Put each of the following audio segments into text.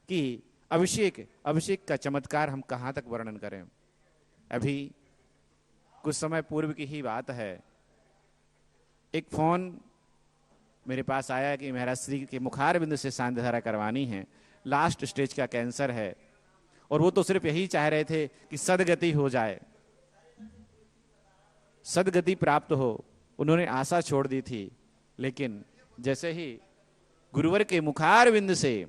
कि अभिषेक का चमत्कार हम कहाँ तक वर्णन करें। अभी कुछ समय पूर्व की ही बात है, एक फोन मेरे पास आया कि महाराज श्री के मुखार बिंद से सांध्य धारा करवानी है, लास्ट स्टेज का कैंसर है, और वो तो सिर्फ यही चाह रहे थे कि सदगति हो जाए, सदगति प्राप्त हो। उन्होंने आशा छोड़ दी थी, लेकिन जैसे ही गुरुवर के मुखार बिंद से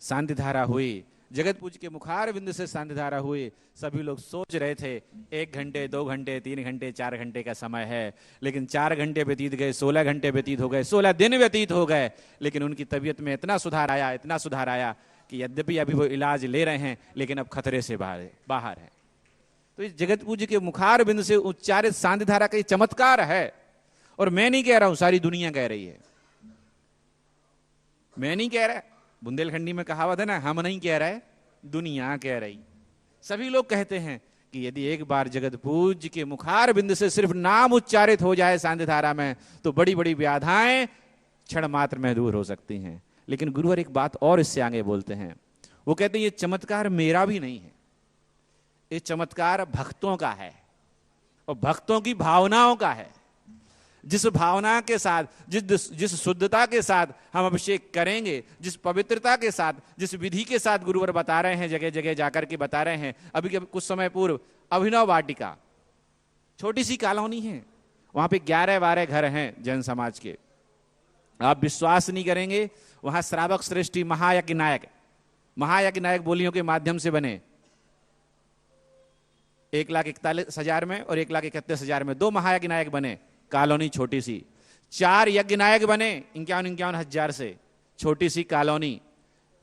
सांध्य धारा हुई, जगत पूज के मुखार बिंद से सांध्य धारा हुई, सभी लोग सोच रहे थे 1 घंटे 2 घंटे 3 घंटे 4 घंटे का समय है, लेकिन 4 घंटे व्यतीत गए, 16 घंटे व्यतीत हो गए, 16 दिन व्यतीत हो गए, लेकिन उनकी तबीयत में इतना सुधार आया कि यद्यपि अभी वो इलाज ले रहे हैं, लेकिन अब खतरे से बाहर है। तो इस जगत पूज्य के मुखार बिंद से उच्चारित सांध्य धारा का चमत्कार है। और मैं नहीं कह रहा हूं, सारी दुनिया कह रही है, मैं नहीं कह रहा। बुंदेलखंडी में कहावत है ना, हम नहीं कह रहे, दुनिया कह रही। सभी लोग कहते हैं कि यदि एक बार जगत पूज्य के मुखार बिंद से सिर्फ नाम उच्चारित हो जाए सांध्य धारा में, तो बड़ी बड़ी व्याधाएं क्षण मात्र में दूर हो सकती हैं। लेकिन गुरुवर एक बात और इससे आगे बोलते हैं, वो कहते हैं ये चमत्कार मेरा भी नहीं है, ये चमत्कार भक्तों का है, और भक्तों की भावनाओं का है। जिस भावना के साथ, जिस शुद्धता के साथ हम अभिषेक करेंगे, जिस पवित्रता के साथ, जिस विधि के साथ गुरुवर बता रहे हैं, जगह जगह जाकर के बता रहे हैं। अभी कुछ समय पूर्व अभिनव वाटिका, छोटी सी कॉलोनी है, वहां पे 11-12 घर हैं जैन समाज के। आप विश्वास नहीं करेंगे, वहां श्रावक श्रेष्ठी महायज्ञ नायक बोलियों के माध्यम से बने। 1,41,000 में और 1,31,000 में 2 महायज्ञ नायक बने। कॉलोनी छोटी सी, 4 यज्ञ नायक बने 51-51 हजार से, छोटी सी कॉलोनी,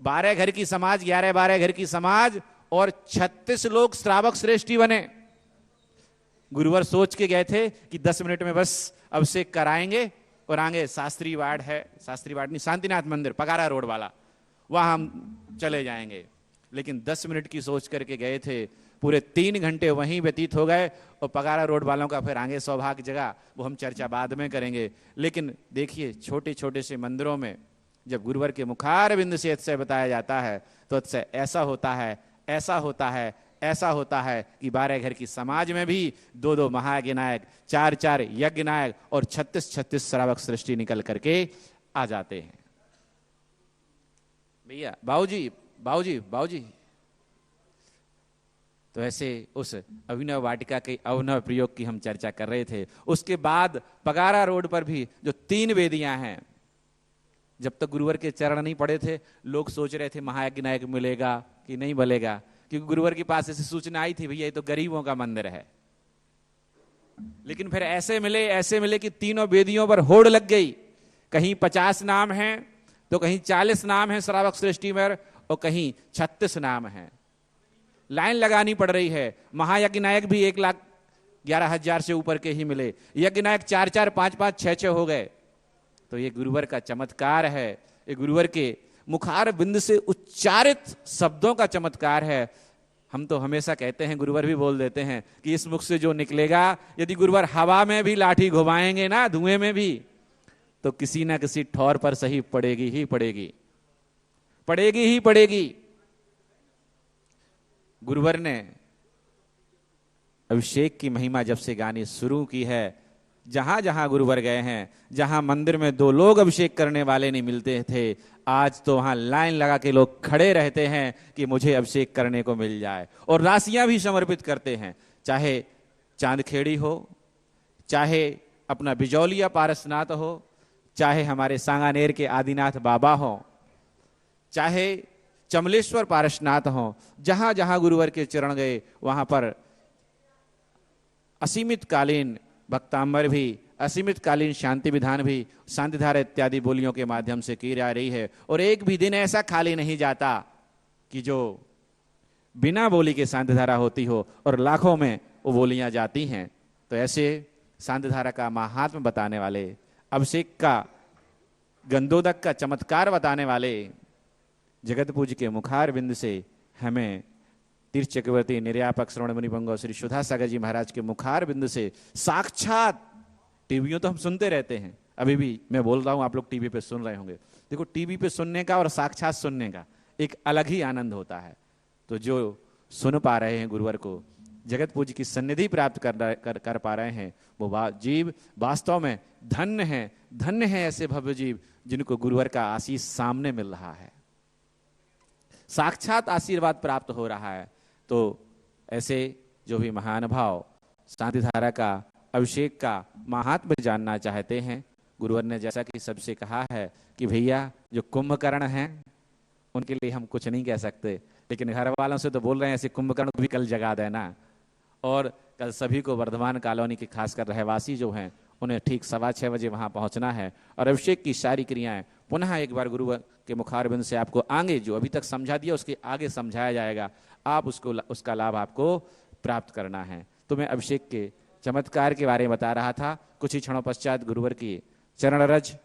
12 घर की समाज, 11-12 घर की समाज, और 36 लोग श्रावक श्रेष्ठी बने। गुरुवर सोच के गए थे कि 10 मिनट में बस अभिषेक कराएंगे और आगे शास्त्री वार्ड है, शास्त्री वार्ड नहीं, शांतिनाथ मंदिर पगारा रोड वाला, वहां हम चले जाएंगे। लेकिन 10 मिनट की सोच करके गए थे, पूरे 3 घंटे वहीं व्यतीत हो गए। और पगारा रोड वालों का फिर आगे सौभाग्य जगह, वो हम चर्चा बाद में करेंगे। लेकिन देखिए, छोटे छोटे से मंदिरों में जब गुरुवर के मुखार बिंद से अतिशय बताया जाता है, तो अतिशय ऐसा होता है, ऐसा होता है, ऐसा होता है कि 12 घर की समाज में भी 2-2 महायज्ञ नायक, 4-4 यज्ञ नायक और 36-36 श्रावक सृष्टि निकल करके आ जाते हैं। भैया बाबूजी, तो ऐसे उस अभिनव वाटिका के अभिनव प्रयोग की हम चर्चा कर रहे थे। उसके बाद पगारा रोड पर भी जो 3 वेदियां हैं, जब तक गुरुवर के चरण नहीं पड़े थे, लोग सोच रहे थे महायज्ञ नायक मिलेगा कि नहीं मिलेगा, क्योंकि गुरुवर के पास ऐसी सूचना आई थी, भैया ये तो गरीबों का मंदिर है। लेकिन फिर ऐसे मिले कि तीनों वेदियों पर होड़ लग गई। कहीं 50 नाम हैं, तो कहीं 40 नाम हैं श्रावक सृष्टि में, और कहीं 36 नाम हैं। लाइन लगानी पड़ रही है। महायज्ञ नायक भी 1,11,000 से ऊपर के ही मिले, यज्ञ नायक 4-4, 5-5, 6-6 हो गए। तो ये गुरुवर का चमत्कार है, ये गुरुवर के मुखार बिंद से उच्चारित शब्दों का चमत्कार है। हम तो हमेशा कहते हैं, गुरुवर भी बोल देते हैं कि इस मुख से जो निकलेगा, यदि गुरुवर हवा में भी लाठी घुमाएंगे ना, धुएं में भी, तो किसी ना किसी ठौर पर सही पड़ेगी ही पड़ेगी। गुरुवर ने अभिषेक की महिमा जब से गानी शुरू की है, जहां जहां गुरुवर गए हैं, जहां मंदिर में 2 लोग अभिषेक करने वाले नहीं मिलते थे, आज तो वहां लाइन लगा के लोग खड़े रहते हैं कि मुझे अभिषेक करने को मिल जाए, और राशियां भी समर्पित करते हैं। चाहे चांदखेड़ी हो, चाहे अपना बिजौलिया पारसनाथ हो, चाहे हमारे सांगानेर के आदिनाथ बाबा हो, चाहे चमलेश्वर पारसनाथ हो, जहां जहां गुरुवर के चरण गए, वहां पर असीमित कालीन भक्तांबर भी, असीमित कालीन शांति विधान भी, शांति धारा इत्यादि बोलियों के माध्यम से की जा रही है। और एक भी दिन ऐसा खाली नहीं जाता कि जो बिना बोली के शांति धारा होती हो, और लाखों में वो बोलियां जाती हैं। तो ऐसे शांति धारा का महात्म्य बताने वाले, अभिषेक का गंधोदक का चमत्कार बताने वाले जगत पूज्य के मुखार बिंद से हमें तीर्थ चक्रवर्ती निर्यापक श्रवण मुनि पंगो श्री सुधा सागर जी महाराज के मुखार बिंद से साक्षात, टीवियों तो हम सुनते रहते हैं, अभी भी मैं बोल रहा हूं, आप लोग टीवी पे सुन रहे होंगे। देखो, टीवी पे सुनने का और साक्षात सुनने का एक अलग ही आनंद होता है। तो जो सुन पा रहे हैं गुरुवर को, जगत पूज्य की सन्निधि प्राप्त कर पा रहे हैं, वो जीव वास्तव में धन्य है। धन्य है ऐसे भव्य जीव जिनको गुरुवर का आशीष सामने मिल रहा है, साक्षात आशीर्वाद प्राप्त हो रहा है। तो ऐसे जो भी महानुभाव शांति धारा का अभिषेक का महात्म्य जानना चाहते हैं, गुरुवर ने जैसा कि सबसे कहा है कि भैया जो कुंभकर्ण हैं उनके लिए हम कुछ नहीं कह सकते, लेकिन घर वालों से तो बोल रहे हैं ऐसे कुंभकर्ण को भी कल जगा देना। और कल सभी को वर्धमान कॉलोनी के खासकर रहवासी जो हैं उन्हें ठीक 6:15 बजे वहां पहुंचना है और अभिषेक की सारी क्रियाएं पुनः एक बार गुरु के मुखारबिंद से आपको आगे जो अभी तक समझा दिया उसके आगे समझाया जाएगा, आप उसका लाभ आपको प्राप्त करना है। तो मैं अभिषेक के चमत्कार के बारे में बता रहा था। कुछ ही क्षणों पश्चात गुरुवर की चरण रज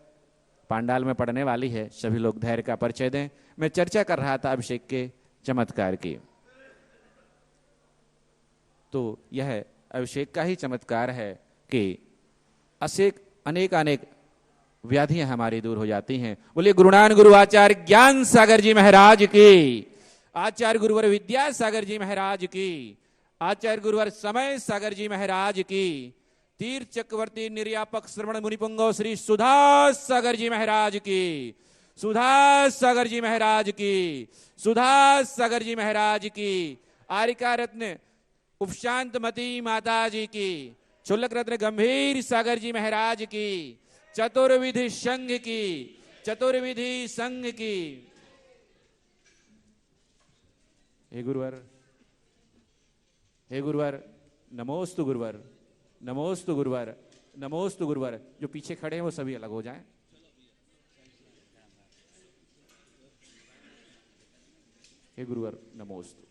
पांडाल में पड़ने वाली है। सभी लोग धैर्य का परिचय दें। मैं चर्चा कर रहा था अभिषेक के चमत्कार की। तो यह अभिषेक का ही चमत्कार है कि अनेक व्याधियां हमारी दूर हो जाती हैं। बोलिए गुरुनान गुरु आचार्य ज्ञान सागर जी महाराज की, आचार्य गुरुवर विद्या सागर जी महाराज की, आचार्य गुरुवर समय सागर जी महाराज की, तीर्थ चक्रवर्ती निर्यापक श्रवण मुनिपुंगव श्री सुधास सागर जी महाराज की, सुधास सागर जी महाराज की, सुधास सागर जी महाराज की, आरिका रत्न उपशांतमती माता जी की, चुल्लक रत्न गंभीर सागर जी महाराज की, चतुर्विधि संघ की, चतुर्विधि संघ की। हे गुरुवर, हे गुरुवर, नमोस्तु गुरुवर, नमोस्तु गुरुवर, नमोस्तु गुरुवर। जो पीछे खड़े हैं वो सभी अलग हो जाएं। हे गुरुवर, नमोस्तु।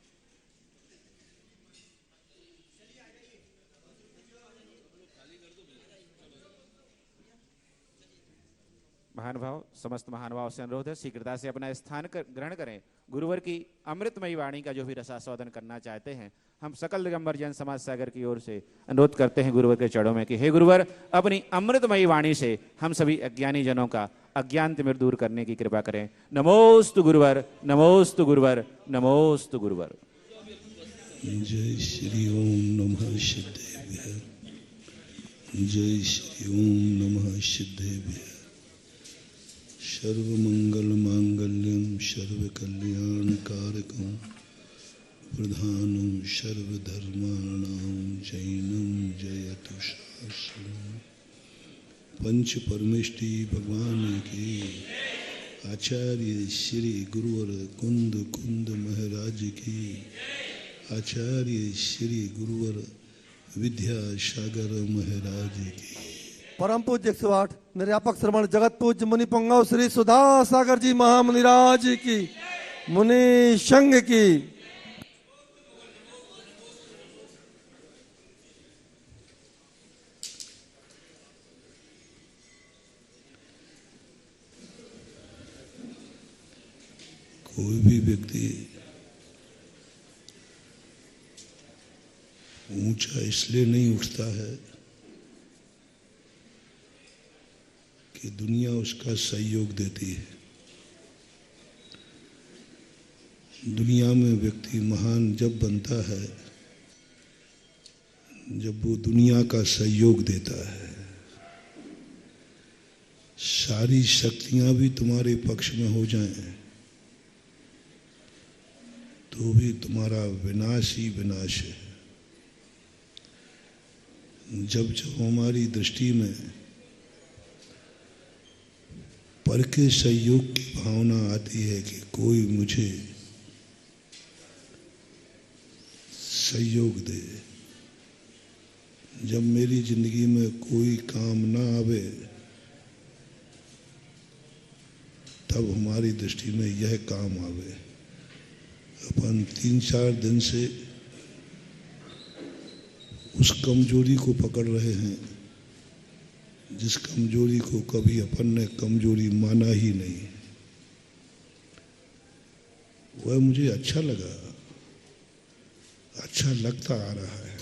महानुभाव, समस्त महानुभाव से अनुरोध है शीघ्रता से अपना स्थान ग्रहण करें। गुरुवर की अमृतमयी वाणी का जो भी रसास्वादन करना चाहते हैं, हम सकल दिगंबर जन समाज सागर की ओर से अनुरोध करते हैं गुरुवर के चरणों में कि हे गुरुवर, अपनी अमृतमयी वाणी से हम सभी अज्ञानी जनों का अज्ञान तिमिर दूर करने की कृपा करें। नमोस्तु गुरुवर, नमोस्तु गुरुवर, नमोस्तु गुरुवर। जय श्री ओम नमः सिद्धेभ्यः, जय श्री ओम नमः सिद्धेभ्यः। सर्वमंगल मांगल्यम सर्वकल्याणकारकम प्रधानम सर्वधर्माणां जैनम जयतु शास्त्रम। पंच परमेष्टि भगवान की, आचार्य श्री गुरुवर कुंद महाराज की, आचार्य श्री गुरुवर विद्यासागर महाराज की, परम पूज्य 108 निर्यापक श्रवण जगत पूज्य मुनि पुंगव श्री सुधा सागर जी महामुनिराज की, मुनि संघ की। कोई भी व्यक्ति ऊंचा इसलिए नहीं उठता है कि दुनिया उसका सहयोग देती है। दुनिया में व्यक्ति महान जब बनता है जब वो दुनिया का सहयोग देता है। सारी शक्तियां भी तुम्हारे पक्ष में हो जाएं तो भी तुम्हारा विनाश ही विनाश है। जब जब हमारी दृष्टि में पर के सहयोग की भावना आती है कि कोई मुझे सहयोग दे, जब मेरी जिंदगी में कोई काम ना आवे तब हमारी दृष्टि में यह काम आवे। अपन 3-4 दिन से उस कमजोरी को पकड़ रहे हैं जिस कमजोरी को कभी अपन ने कमजोरी माना ही नहीं। वह मुझे अच्छा लगा, अच्छा लगता आ रहा है।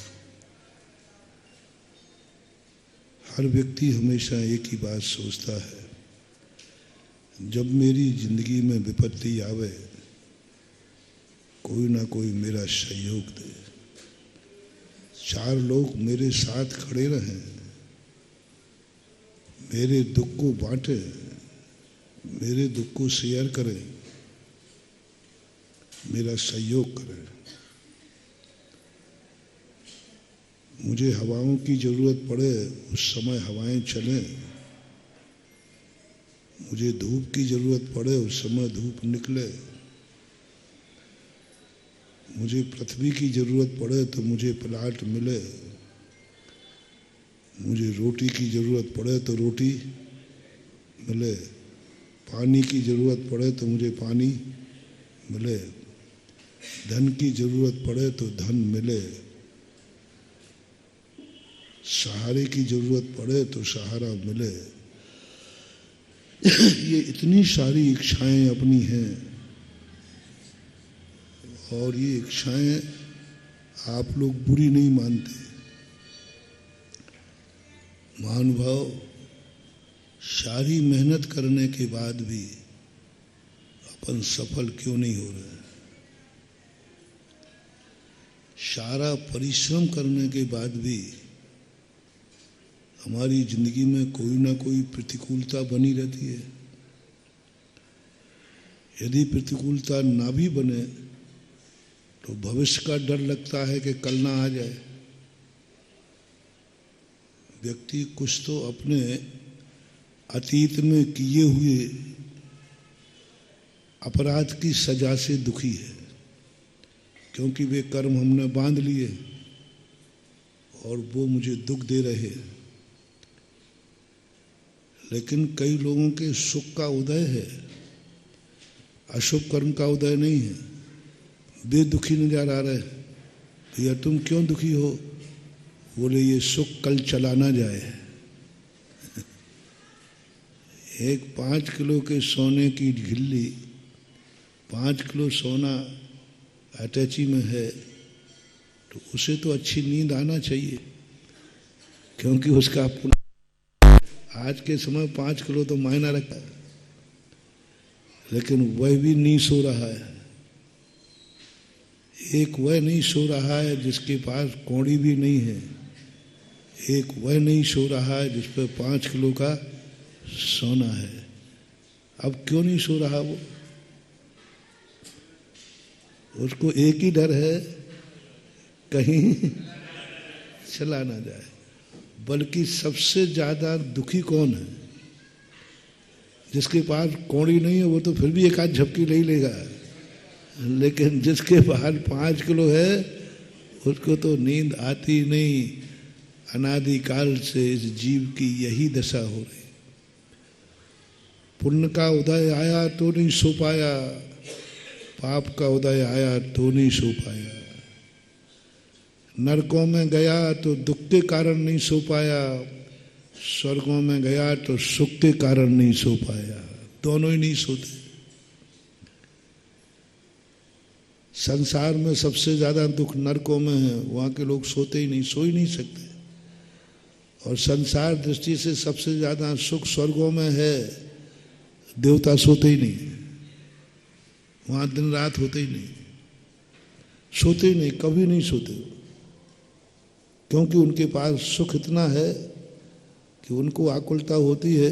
हर व्यक्ति हमेशा एक ही बात सोचता है, जब मेरी जिंदगी में विपत्ति आवे कोई ना कोई मेरा सहयोग दे, चार लोग मेरे साथ खड़े रहें, मेरे दुख को बांटे, मेरे दुख को शेयर करें, मेरा सहयोग करें। मुझे हवाओं की जरूरत पड़े उस समय हवाएं चलें, मुझे धूप की जरूरत पड़े उस समय धूप निकले, मुझे पृथ्वी की जरूरत पड़े तो मुझे प्लाट मिले, मुझे रोटी की जरूरत पड़े तो रोटी मिले, पानी की जरूरत पड़े तो मुझे पानी मिले, धन की जरूरत पड़े तो धन मिले, सहारे की जरूरत पड़े तो सहारा मिले। ये इतनी सारी इच्छाएं अपनी हैं और ये इच्छाएं आप लोग बुरी नहीं मानते। महानुभाव, सारी मेहनत करने के बाद भी अपन सफल क्यों नहीं हो रहे? सारा परिश्रम करने के बाद भी हमारी जिंदगी में कोई ना कोई प्रतिकूलता बनी रहती है। यदि प्रतिकूलता ना भी बने तो भविष्य का डर लगता है कि कल ना आ जाए। व्यक्ति कुछ तो अपने अतीत में किए हुए अपराध की सजा से दुखी है, क्योंकि वे कर्म हमने बांध लिए और वो मुझे दुख दे रहे हैं। लेकिन कई लोगों के सुख का उदय है, अशुभ कर्म का उदय नहीं है। वे दुखी नजर आ रहे, भैया तुम क्यों दुखी हो? बोले ये सुख कल चला ना जाए। एक 5 किलो के सोने की ढिल्ली, 5 किलो सोना अटैची में है तो उसे तो अच्छी नींद आना चाहिए, क्योंकि उसका आज के समय 5 किलो तो मायना रखता है, लेकिन वह भी नहीं सो रहा है। एक वह नहीं सो रहा है जिसके पास कौड़ी भी नहीं है, एक वह नहीं सो रहा है जिस पर 5 किलो का सोना है। अब क्यों नहीं सो रहा वो? उसको एक ही डर है, कहीं चला ना जाए। बल्कि सबसे ज्यादा दुखी कौन है? जिसके पास कौड़ी नहीं है वो तो फिर भी एक आध झपकी ले लेगा, लेकिन जिसके पास 5 किलो है उसको तो नींद आती नहीं। अनादिकाल से इस जीव की यही दशा हो रही। पुण्य का उदय आया तो नहीं सो पाया, पाप का उदय आया तो नहीं सो पाया। नरकों में गया तो दुख के कारण नहीं सो पाया, स्वर्गों में गया तो सुख के कारण नहीं सो पाया। दोनों ही नहीं सोते। संसार में सबसे ज्यादा दुख नरकों में है, वहां के लोग सोते ही नहीं, सो ही नहीं सकते। और संसार दृष्टि से सबसे ज्यादा सुख स्वर्गों में है, देवता सोते ही नहीं, वहां दिन रात होते ही नहीं, सोते ही नहीं, कभी नहीं सोते, क्योंकि उनके पास सुख इतना है कि उनको आकुलता होती है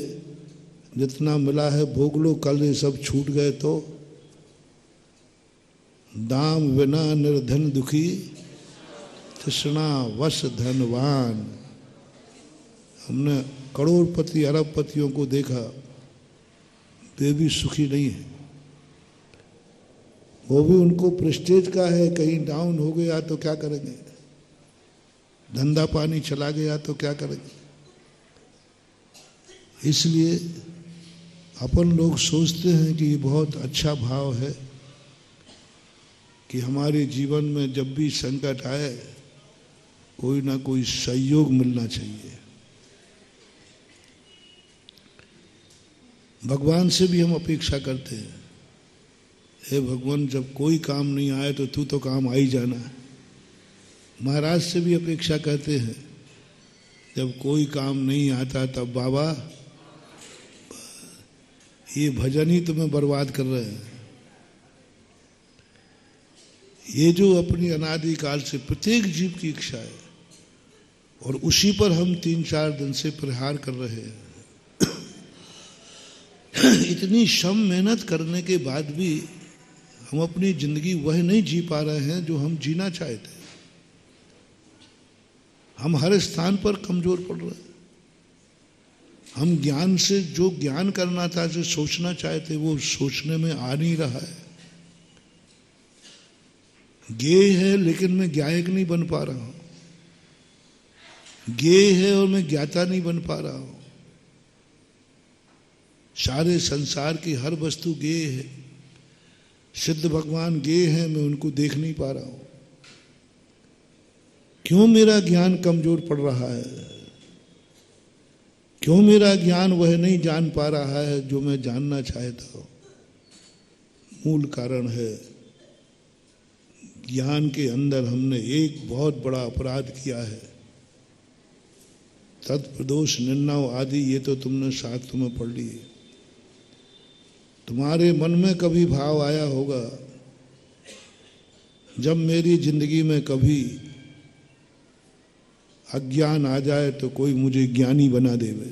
जितना मिला है भोग लो, कल ये सब छूट गए तो। दाम बिना निर्धन दुखी, तृष्णा वश धनवान। हमने करोड़पति अरबपतियों को देखा, वे भी सुखी नहीं है। वो भी उनको प्रेस्टेज का है, कहीं डाउन हो गया तो क्या करेंगे, धंधा पानी चला गया तो क्या करेंगे। इसलिए अपन लोग सोचते हैं कि ये बहुत अच्छा भाव है कि हमारे जीवन में जब भी संकट आए कोई ना कोई सहयोग मिलना चाहिए। भगवान से भी हम अपेक्षा करते हैं, हे भगवान जब कोई काम नहीं आए तो तू तो काम आ ही जाना। महाराज से भी अपेक्षा करते हैं, जब कोई काम नहीं आता तब बाबा ये भजन ही तुम्हें बर्बाद कर रहे हैं। ये जो अपनी अनादिकाल से प्रत्येक जीव की इच्छा है और उसी पर हम 3-4 दिन से प्रहार कर रहे हैं। इतनी श्रम मेहनत करने के बाद भी हम अपनी जिंदगी वह नहीं जी पा रहे हैं जो हम जीना चाहते। हम हर स्थान पर कमजोर पड़ रहे हैं। हम ज्ञान से जो ज्ञान करना था, जो सोचना चाहते, वो सोचने में आ नहीं रहा है। ज्ञेय है लेकिन मैं ज्ञायक नहीं बन पा रहा हूं। ज्ञेय है और मैं ज्ञाता नहीं बन पा रहा हूं। सारे संसार की हर वस्तु ज्ञेय है। सिद्ध भगवान ज्ञेय है, मैं उनको देख नहीं पा रहा हूं। क्यों मेरा ज्ञान कमजोर पड़ रहा है? क्यों मेरा ज्ञान वह नहीं जान पा रहा है जो मैं जानना चाहता हूं? मूल कारण है ज्ञान के अंदर हमने एक बहुत बड़ा अपराध किया है। तत्प्रदोष निर्णव आदि ये तो तुमने शास्त्र में पढ़ लिए। तुम्हारे मन में कभी भाव आया होगा, जब मेरी जिंदगी में कभी अज्ञान आ जाए तो कोई मुझे ज्ञानी बना देवे।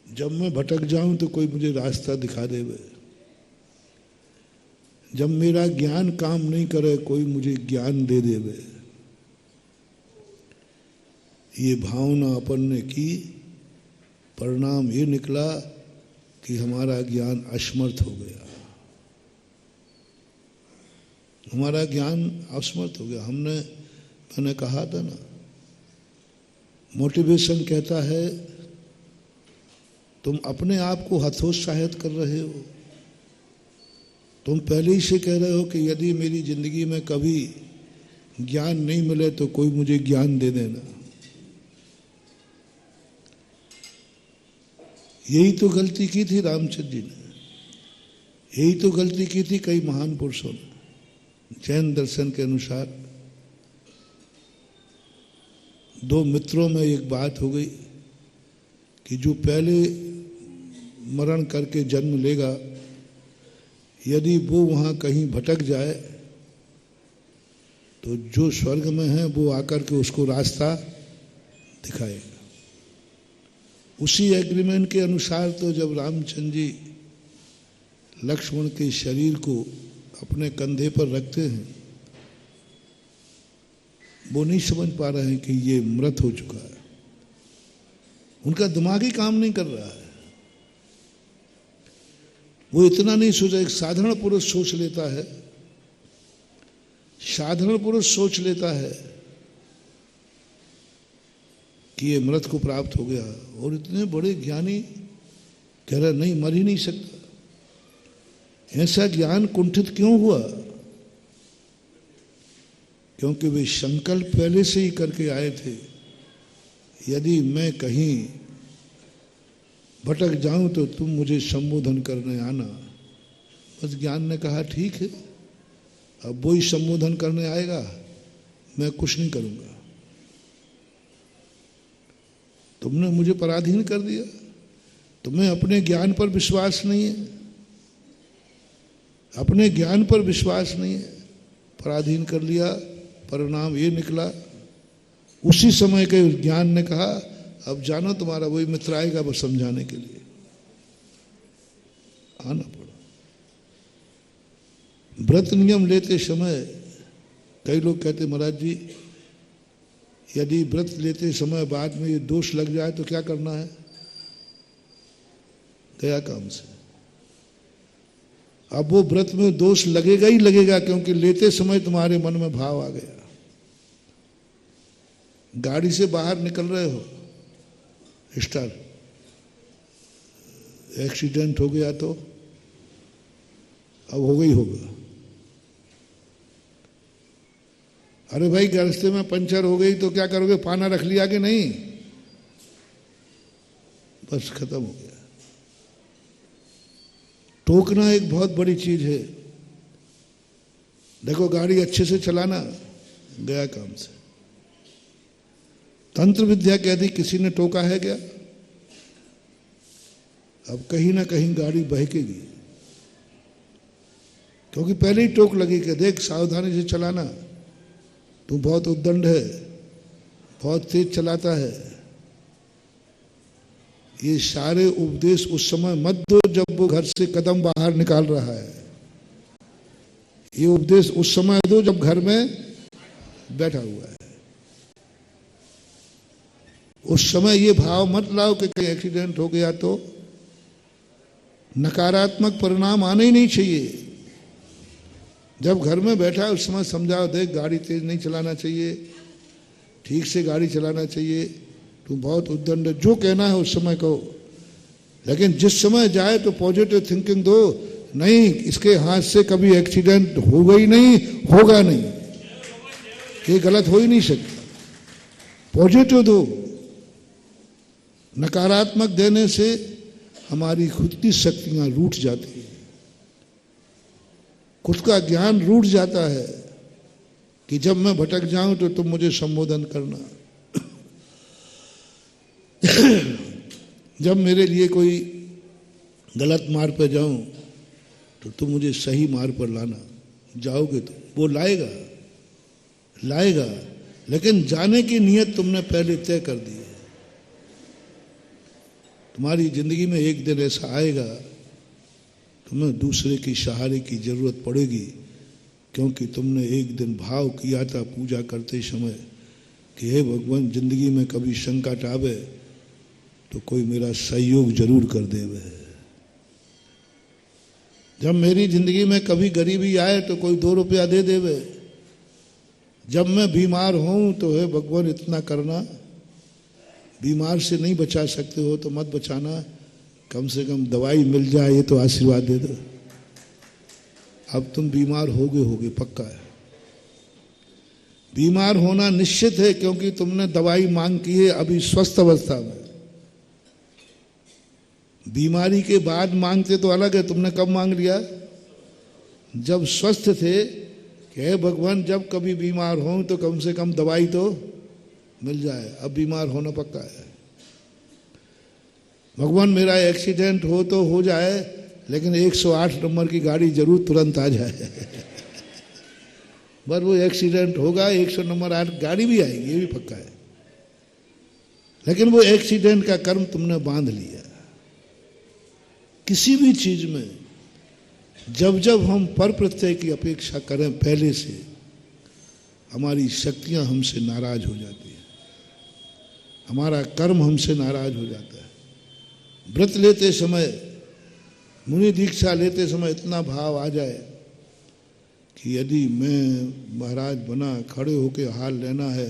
जब मैं भटक जाऊं तो कोई मुझे रास्ता दिखा देवे। जब मेरा ज्ञान काम नहीं करे कोई मुझे ज्ञान दे देवे। ये भावना अपन ने की, परिणाम ये निकला कि हमारा ज्ञान असमर्थ हो गया। हमारा ज्ञान असमर्थ हो गया। मैंने कहा था ना, मोटिवेशन कहता है तुम अपने आप को हतोत्साहित कर रहे हो। तुम पहले ही से कह रहे हो कि यदि मेरी जिंदगी में कभी ज्ञान नहीं मिले तो कोई मुझे ज्ञान दे देना। यही तो गलती की थी रामचंद्र जी ने, यही तो गलती की थी कई महान पुरुषों ने। जैन दर्शन के अनुसार 2 मित्रों में एक बात हो गई कि जो पहले मरण करके जन्म लेगा, यदि वो वहाँ कहीं भटक जाए तो जो स्वर्ग में है वो आकर के उसको रास्ता दिखाएगा। उसी एग्रीमेंट के अनुसार तो जब रामचंद्र जी लक्ष्मण के शरीर को अपने कंधे पर रखते हैं, वो नहीं समझ पा रहे हैं कि ये मृत हो चुका है। उनका दिमाग ही काम नहीं कर रहा है। वो इतना नहीं सोचा। एक साधारण पुरुष सोच लेता है, साधारण पुरुष सोच लेता है कि ये मृत को प्राप्त हो गया, और इतने बड़े ज्ञानी कह रहे नहीं, मर ही नहीं सकता। ऐसा ज्ञान कुंठित क्यों हुआ? क्योंकि वे संकल्प पहले से ही करके आए थे, यदि मैं कहीं भटक जाऊं तो तुम मुझे संबोधन करने आना। बस ज्ञान ने कहा ठीक है, अब वो ही संबोधन करने आएगा, मैं कुछ नहीं करूंगा। तुमने मुझे पराधीन कर दिया, तुम्हें अपने ज्ञान पर विश्वास नहीं है, अपने ज्ञान पर विश्वास नहीं है, पराधीन कर लिया। परिणाम ये निकला। उसी समय के ज्ञान ने कहा अब जानो तुम्हारा वही मित्र आएगा वो समझाने के लिए। आना पड़ा। व्रत नियम लेते समय कई लोग कहते महाराज जी यदि व्रत लेते समय बाद में ये दोष लग जाए तो क्या करना है? गया काम से। अब वो व्रत में दोष लगेगा ही लगेगा, क्योंकि लेते समय तुम्हारे मन में भाव आ गया। गाड़ी से बाहर निकल रहे हो, स्टार एक्सीडेंट हो गया तो अब हो गई होगा। अरे भाई रास्ते में पंचर हो गई तो क्या करोगे? पाना रख लिया कि नहीं? बस खत्म हो गया। टोकना एक बहुत बड़ी चीज है। देखो गाड़ी अच्छे से चलाना, गया काम से। तंत्र विद्या कहती किसी ने टोका है क्या? अब कहीं ना कहीं गाड़ी बहकेगी, क्योंकि पहले ही टोक लगी कि देख सावधानी से चलाना, तू बहुत उद्दंड है, बहुत तेज चलाता है। ये सारे उपदेश उस समय मत दो जब वो घर से कदम बाहर निकाल रहा है। ये उपदेश उस समय दो जब घर में बैठा हुआ है। उस समय ये भाव मत लाओ कि कहीं एक्सीडेंट हो गया तो। नकारात्मक परिणाम आने ही नहीं चाहिए। जब घर में बैठा है उस समय समझाओ, देख गाड़ी तेज नहीं चलाना चाहिए, ठीक से गाड़ी चलाना चाहिए, तू बहुत उद्दंड है, जो कहना है उस समय कहो। लेकिन जिस समय जाए तो पॉजिटिव थिंकिंग दो, नहीं इसके हाथ से कभी एक्सीडेंट होगा ही नहीं, होगा नहीं, ये गलत हो ही नहीं सकता। पॉजिटिव दो। नकारात्मक देने से हमारी खुद की शक्तियां रूठ जाती है, खुद का ज्ञान रूठ जाता है कि जब मैं भटक जाऊं तो तुम मुझे संबोधन करना। जब मेरे लिए कोई गलत मार्ग पर जाऊं तो तुम मुझे सही मार्ग पर लाना। जाओगे तो वो लाएगा, लाएगा, लेकिन जाने की नीयत तुमने पहले तय कर दी है। तुम्हारी जिंदगी में एक दिन ऐसा आएगा तुम्हें दूसरे की सहारे की जरूरत पड़ेगी, क्योंकि तुमने एक दिन भाव किया था पूजा करते समय कि हे भगवान, जिंदगी में कभी संकट आवे तो कोई मेरा सहयोग जरूर कर देवे। जब मेरी जिंदगी में कभी गरीबी आए तो कोई 2 रुपया दे देवे। जब मैं बीमार हूं तो हे भगवान इतना करना। बीमार से नहीं बचा सकते हो तो मत बचाना, कम से कम दवाई मिल जाए ये तो आशीर्वाद दे दो। अब तुम बीमार होगे पक्का है। बीमार होना निश्चित है, क्योंकि तुमने दवाई मांग की है अभी स्वस्थ अवस्था में। बीमारी के बाद मांगते तो अलग है, तुमने कब मांग लिया? जब स्वस्थ थे कि हे भगवान जब कभी बीमार हो तो कम से कम दवाई तो मिल जाए। अब बीमार होना पक्का है। भगवान मेरा एक्सीडेंट हो तो हो जाए, लेकिन 108 नंबर की गाड़ी जरूर तुरंत आ जाए। बस वो एक्सीडेंट होगा, 100 नंबर 8 गाड़ी भी आएगी, ये भी पक्का है। लेकिन वो एक्सीडेंट का कर्म तुमने बांध लिया। किसी भी चीज में जब जब हम पर प्रत्यय की अपेक्षा करें पहले से, हमारी शक्तियां हमसे नाराज हो जाती है, हमारा कर्म हमसे नाराज हो जाता है। व्रत लेते समय, मुनि दीक्षा लेते समय इतना भाव आ जाए कि यदि मैं महाराज बना, खड़े होके हाल लेना है,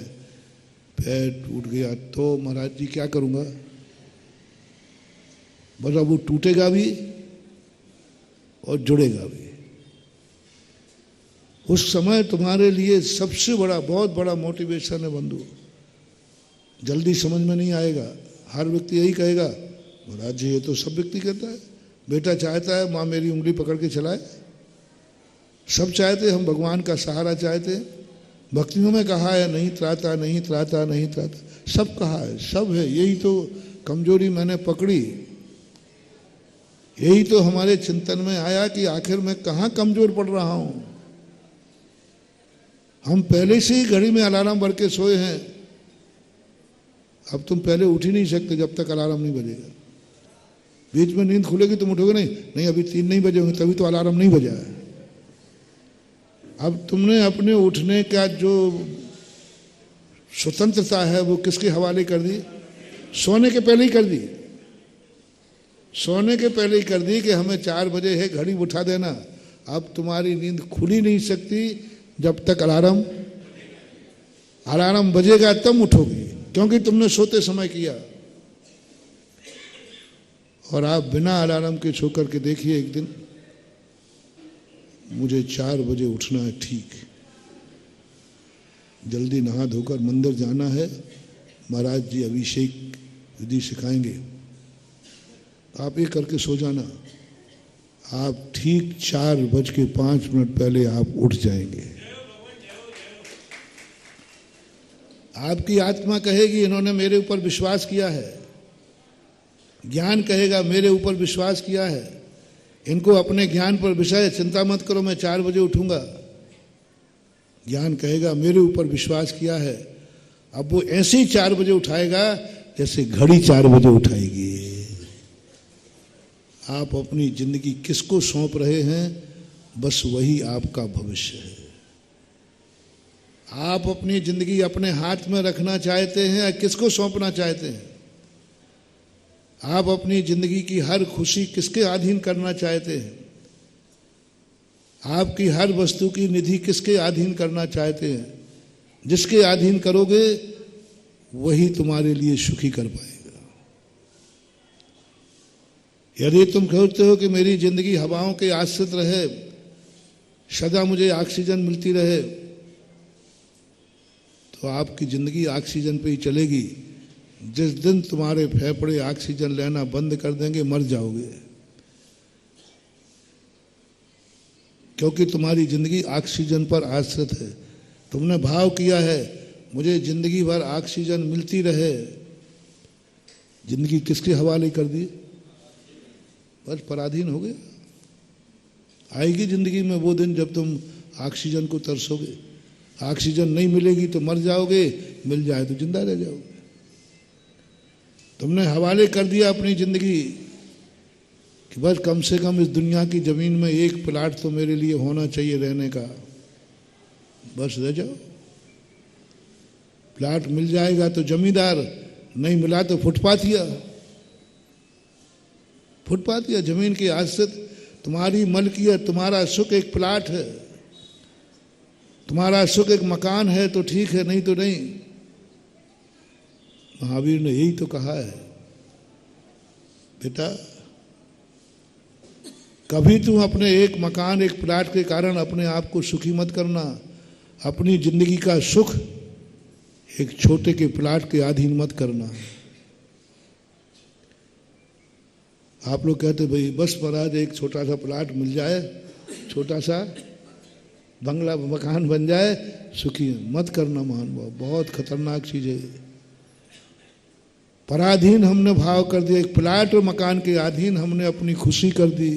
पैर टूट गया तो महाराज जी क्या करूंगा? बस वो टूटेगा भी और जुड़ेगा भी। उस समय तुम्हारे लिए सबसे बड़ा, बहुत बड़ा मोटिवेशन है बंधु। जल्दी समझ में नहीं आएगा। हर व्यक्ति यही कहेगा महाराज जी ये तो सब व्यक्ति कहता है, बेटा चाहता है माँ मेरी उंगली पकड़ के चलाए। सब चाहते, हम भगवान का सहारा चाहते। भक्तियों में कहा है नहीं त्राता, नहीं त्राता, नहीं त्राता, सब कहा है, सब है। यही तो कमजोरी मैंने पकड़ी। यही तो हमारे चिंतन में आया कि आखिर मैं कहाँ कमजोर पड़ रहा हूं। हम पहले से ही घड़ी में अलार्म भर के सोए हैं। अब तुम पहले उठ ही नहीं सकते जब तक अलार्म नहीं बजेगा। बीच में नींद खुलेगी तुम उठोगे नहीं, नहीं अभी 3 नहीं बजे होंगे तभी तो अलार्म नहीं बजा है। अब तुमने अपने उठने का जो स्वतंत्रता है वो किसके हवाले कर दी? सोने के पहले ही कर दी। सोने के पहले ही कर दी कि हमें 4 बजे है, घड़ी उठा देना। अब तुम्हारी नींद खुल ही नहीं सकती जब तक अलार्म बजेगा तब उठोगी, क्योंकि तुमने सोते समय किया। और आप बिना अलार्म के सो करके देखिए, एक दिन मुझे 4 बजे उठना है, ठीक, जल्दी नहा धोकर मंदिर जाना है, महाराज जी अभिषेक विधि सिखाएंगे, आप ये करके सो जाना। आप ठीक 4:05 पहले आप उठ जाएंगे। आपकी आत्मा कहेगी इन्होंने मेरे ऊपर विश्वास किया है, ज्ञान कहेगा मेरे ऊपर विश्वास किया है, इनको अपने ज्ञान पर विषय चिंता मत करो, मैं 4 बजे उठूंगा। ज्ञान कहेगा मेरे ऊपर विश्वास किया है। अब वो ऐसे ही 4 बजे उठाएगा जैसे घड़ी 4 बजे उठाएगी। आप अपनी जिंदगी किसको सौंप रहे हैं, बस वही आपका भविष्य है। आप अपनी जिंदगी अपने हाथ में रखना चाहते हैं या किसको सौंपना चाहते हैं? आप अपनी जिंदगी की हर खुशी किसके अधीन करना चाहते हैं? आपकी हर वस्तु की निधि किसके अधीन करना चाहते हैं? जिसके अधीन करोगे वही तुम्हारे लिए सुखी कर पाएगा। यदि तुम सोचते हो कि मेरी जिंदगी हवाओं के आश्रित रहे, सदा मुझे ऑक्सीजन मिलती रहे, तो आपकी जिंदगी ऑक्सीजन पे ही चलेगी। जिस दिन तुम्हारे फेफड़े ऑक्सीजन लेना बंद कर देंगे, मर जाओगे, क्योंकि तुम्हारी जिंदगी ऑक्सीजन पर आश्रित है। तुमने भाव किया है मुझे जिंदगी भर ऑक्सीजन मिलती रहे, जिंदगी किसके हवाले कर दी? बस पराधीन हो गए। आएगी जिंदगी में वो दिन जब तुम ऑक्सीजन को तरसोगे। ऑक्सीजन नहीं मिलेगी तो मर जाओगे, मिल जाए तो जिंदा रह जाओगे। तुमने हवाले कर दिया अपनी जिंदगी कि बस कम से कम इस दुनिया की जमीन में एक प्लाट तो मेरे लिए होना चाहिए रहने का, बस रह जाओ। प्लाट मिल जाएगा तो जमींदार, नहीं मिला तो फुटपाथिया। फुटपाथिया जमीन की आश्रित तुम्हारी मलकियत, तुम्हारा सुख एक प्लाट है, तुम्हारा सुख एक मकान है तो ठीक है, नहीं तो नहीं। महावीर ने यही तो कहा है, बेटा कभी तुम अपने एक मकान एक प्लाट के कारण अपने आप को सुखी मत करना। अपनी जिंदगी का सुख एक छोटे के प्लाट के अधीन मत करना। आप लोग कहते भाई बस महाराज एक छोटा सा प्लाट मिल जाए, छोटा सा बंगला मकान बन जाए, सुखी है। मत करना महानुभाव, बहुत खतरनाक चीज है। पराधीन हमने भाव कर दिया, एक प्लाट और मकान के अधीन हमने अपनी खुशी कर दी,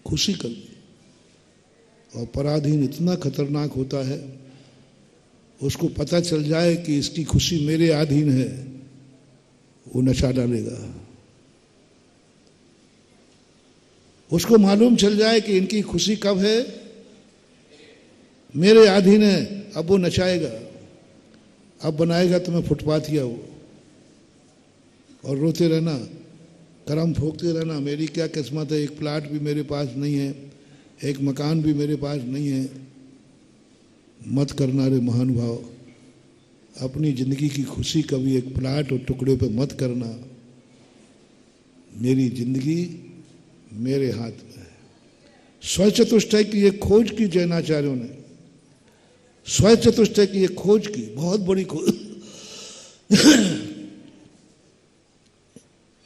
खुशी कर दी। और पराधीन इतना खतरनाक होता है, उसको पता चल जाए कि इसकी खुशी मेरे अधीन है, वो नशा डालेगा। उसको मालूम चल जाए कि इनकी खुशी कब है, मेरे अधीन है, अब वो नचाएगा, अब बनाएगा तुम्हें फुटपाथिया वो, और रोते रहना, करम फूकते रहना, मेरी क्या किस्मत है, एक प्लाट भी मेरे पास नहीं है, एक मकान भी मेरे पास नहीं है। मत करना रे महानुभाव, अपनी जिंदगी की खुशी कभी एक प्लाट और टुकड़े पे मत करना। मेरी जिंदगी मेरे हाथ में है। स्वचतुष्टय की एक खोज की जैनाचार्यों ने, स्वचतुष्टय की एक खोज की, बहुत बड़ी खोज।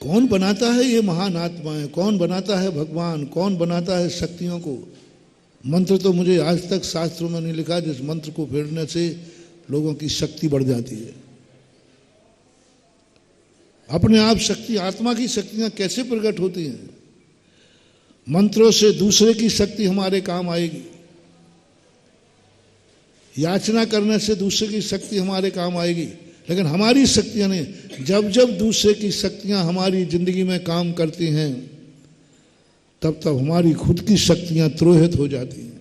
कौन बनाता है ये महान आत्माएं, कौन बनाता है भगवान, कौन बनाता है शक्तियों को? मंत्र तो मुझे आज तक शास्त्रों में नहीं लिखा जिस मंत्र को फेरने से लोगों की शक्ति बढ़ जाती है। अपने आप शक्ति, आत्मा की शक्तियां कैसे प्रकट होती हैं? मंत्रों से दूसरे की शक्ति हमारे काम आएगी, याचना करने से दूसरे की शक्ति हमारे काम आएगी, लेकिन हमारी शक्तियां नहीं। जब जब दूसरे की शक्तियां हमारी जिंदगी में काम करती हैं, तब तब हमारी खुद की शक्तियां त्रोहित हो जाती हैं।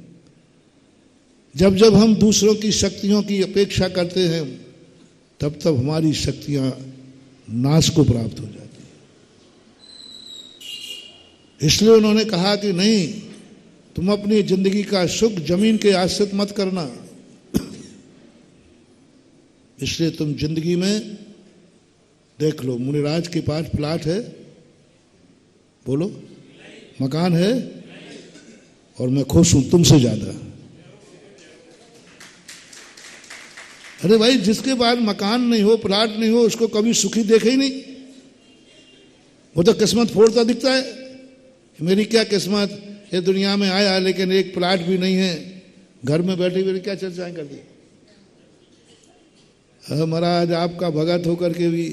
जब जब हम दूसरों की शक्तियों की अपेक्षा करते हैं, तब तब हमारी शक्तियां नाश को प्राप्त हो जाती हैं। इसलिए उन्होंने कहा कि नहीं, तुम अपनी जिंदगी का सुख जमीन के आश्रित मत करना। इसलिए तुम जिंदगी में देख लो, मुनिराज के पास प्लाट है, बोलो, मकान है, और मैं खुश हूं तुमसे ज्यादा। अरे भाई, जिसके पास मकान नहीं हो, प्लाट नहीं हो, उसको कभी सुखी देखे ही नहीं, वो तो किस्मत फोड़ता दिखता है। मेरी क्या किस्मत, ये दुनिया में आया लेकिन एक प्लाट भी नहीं है, घर में बैठे हुए क्या चर्चाएं कर दी। महाराज आपका भगत होकर के भी,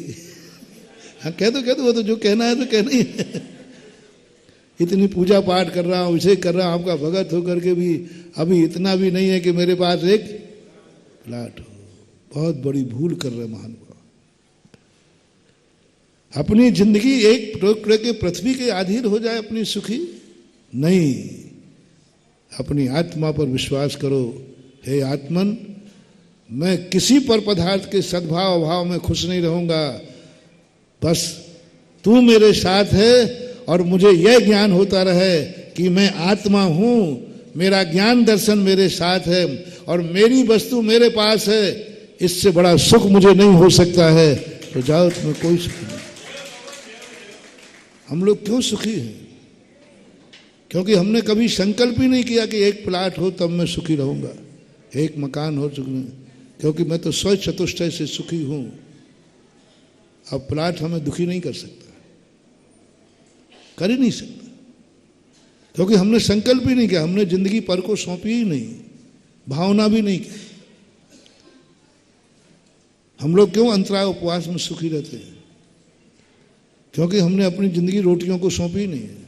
हाँ कह दो, वो तो जो कहना है तो कहना ही है। इतनी पूजा पाठ कर रहा हूँ, इसे कर रहा हूँ, आपका भगत होकर के भी अभी इतना भी नहीं है कि मेरे पास एक प्लाट हो। बहुत बड़ी भूल कर रहे महानुभाव। अपनी जिंदगी एक टुकड़े के पृथ्वी के अधीन हो जाए अपनी सुखी नहीं, अपनी आत्मा पर विश्वास करो। हे आत्मन, मैं किसी पर पदार्थ के सद्भाव अभाव में खुश नहीं रहूंगा, बस तू मेरे साथ है और मुझे यह ज्ञान होता रहे कि मैं आत्मा हूं, मेरा ज्ञान दर्शन मेरे साथ है और मेरी वस्तु मेरे पास है, इससे बड़ा सुख मुझे नहीं हो सकता है। तो जाओ, तुम्हें कोई सुख नहीं। हम लोग क्यों सुखी हैं? क्योंकि हमने कभी संकल्प ही नहीं किया कि एक प्लाट हो तब मैं सुखी रहूंगा, एक मकान हो सुखी, क्योंकि मैं तो स्वयं चतुष्टय से सुखी हूं। अब प्लाट हमें दुखी नहीं कर सकता, कर ही नहीं सकता, क्योंकि हमने संकल्प ही नहीं किया, हमने जिंदगी पर को सौंपी ही नहीं, भावना भी नहीं की। हम लोग क्यों अंतराय उपवास में सुखी रहते हैं? क्योंकि हमने अपनी जिंदगी रोटियों को सौंपी ही नहीं है।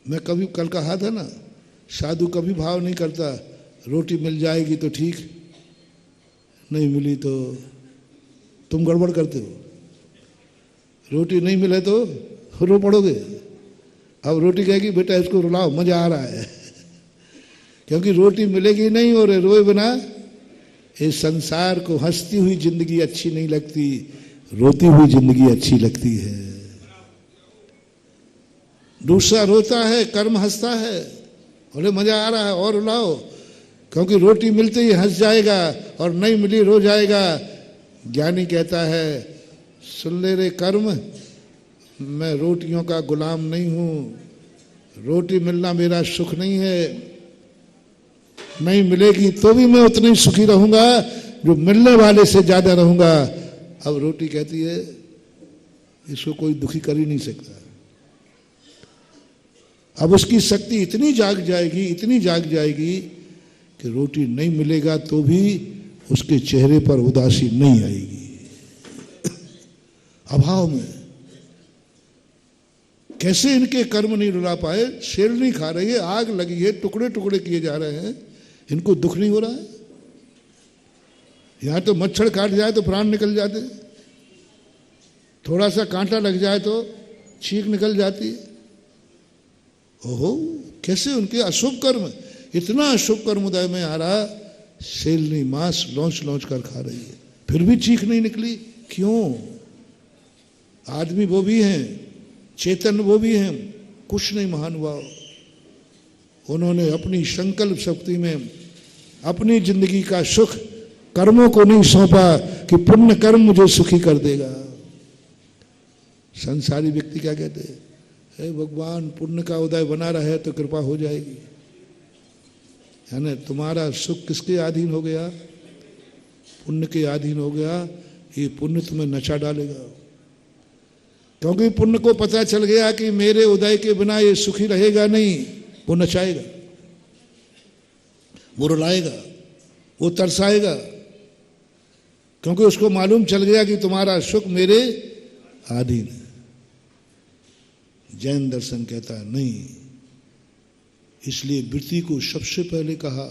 मैं कभी कल कहा था ना, साधु कभी भाव नहीं करता रोटी मिल जाएगी तो ठीक, नहीं मिली तो तुम गड़बड़ करते हो, रोटी नहीं मिले तो रो पड़ोगे। अब रोटी कहेगी बेटा इसको रुलाओ, मजा आ रहा है। क्योंकि रोटी मिलेगी नहीं और रोए बिना इस संसार को हंसती हुई जिंदगी अच्छी नहीं लगती, रोती हुई जिंदगी अच्छी लगती है। दूसरा रोता है, कर्म हंसता है, बोले मजा आ रहा है और रुलाओ, क्योंकि रोटी मिलते ही हंस जाएगा और नहीं मिली रो जाएगा। ज्ञानी कहता है सुन ले रे कर्म, मैं रोटियों का गुलाम नहीं हूं, रोटी मिलना मेरा सुख नहीं है, नहीं मिलेगी तो भी मैं उतना ही सुखी रहूंगा जो मिलने वाले से ज्यादा रहूंगा। अब रोटी कहती है इसको कोई दुखी कर ही नहीं सकता। अब उसकी शक्ति इतनी जाग जाएगी, इतनी जाग जाएगी कि रोटी नहीं मिलेगा तो भी उसके चेहरे पर उदासी नहीं आएगी। अभाव में कैसे इनके कर्म नहीं रुला पाए, शेर नहीं खा रही है, आग लगी है, टुकड़े टुकड़े किए जा रहे हैं, इनको दुख नहीं हो रहा है? यहां तो मच्छर काट जाए तो प्राण निकल जाते, थोड़ा सा कांटा लग जाए तो छींक निकल जाती है। ओहो, कैसे उनके अशुभ कर्म, इतना अशुभ कर्म उदय में आ रहा, शेलनी मांस लौंच लौंच कर खा रही है, फिर भी चीख नहीं निकली। क्यों? आदमी वो भी हैं, चेतन वो भी हैं, कुछ नहीं महानुभाव। उन्होंने अपनी संकल्प शक्ति में अपनी जिंदगी का सुख कर्मों को नहीं सौंपा कि पुण्य कर्म मुझे सुखी कर देगा। संसारी व्यक्ति क्या कहते हैं, हे भगवान पुण्य का उदय बना रहे तो कृपा हो जाएगी, है ना? तुम्हारा सुख किसके अधीन हो गया? पुण्य के अधीन हो गया। ये पुण्य तुम्हें नचा डालेगा, क्योंकि पुण्य को पता चल गया कि मेरे उदय के बिना ये सुखी रहेगा नहीं, वो नचाएगा, वो रुलाएगा, वो तरसाएगा, क्योंकि उसको मालूम चल गया कि तुम्हारा सुख मेरे अधीन है। जैन दर्शन कहता है नहीं, इसलिए वृत्ति को सबसे पहले कहा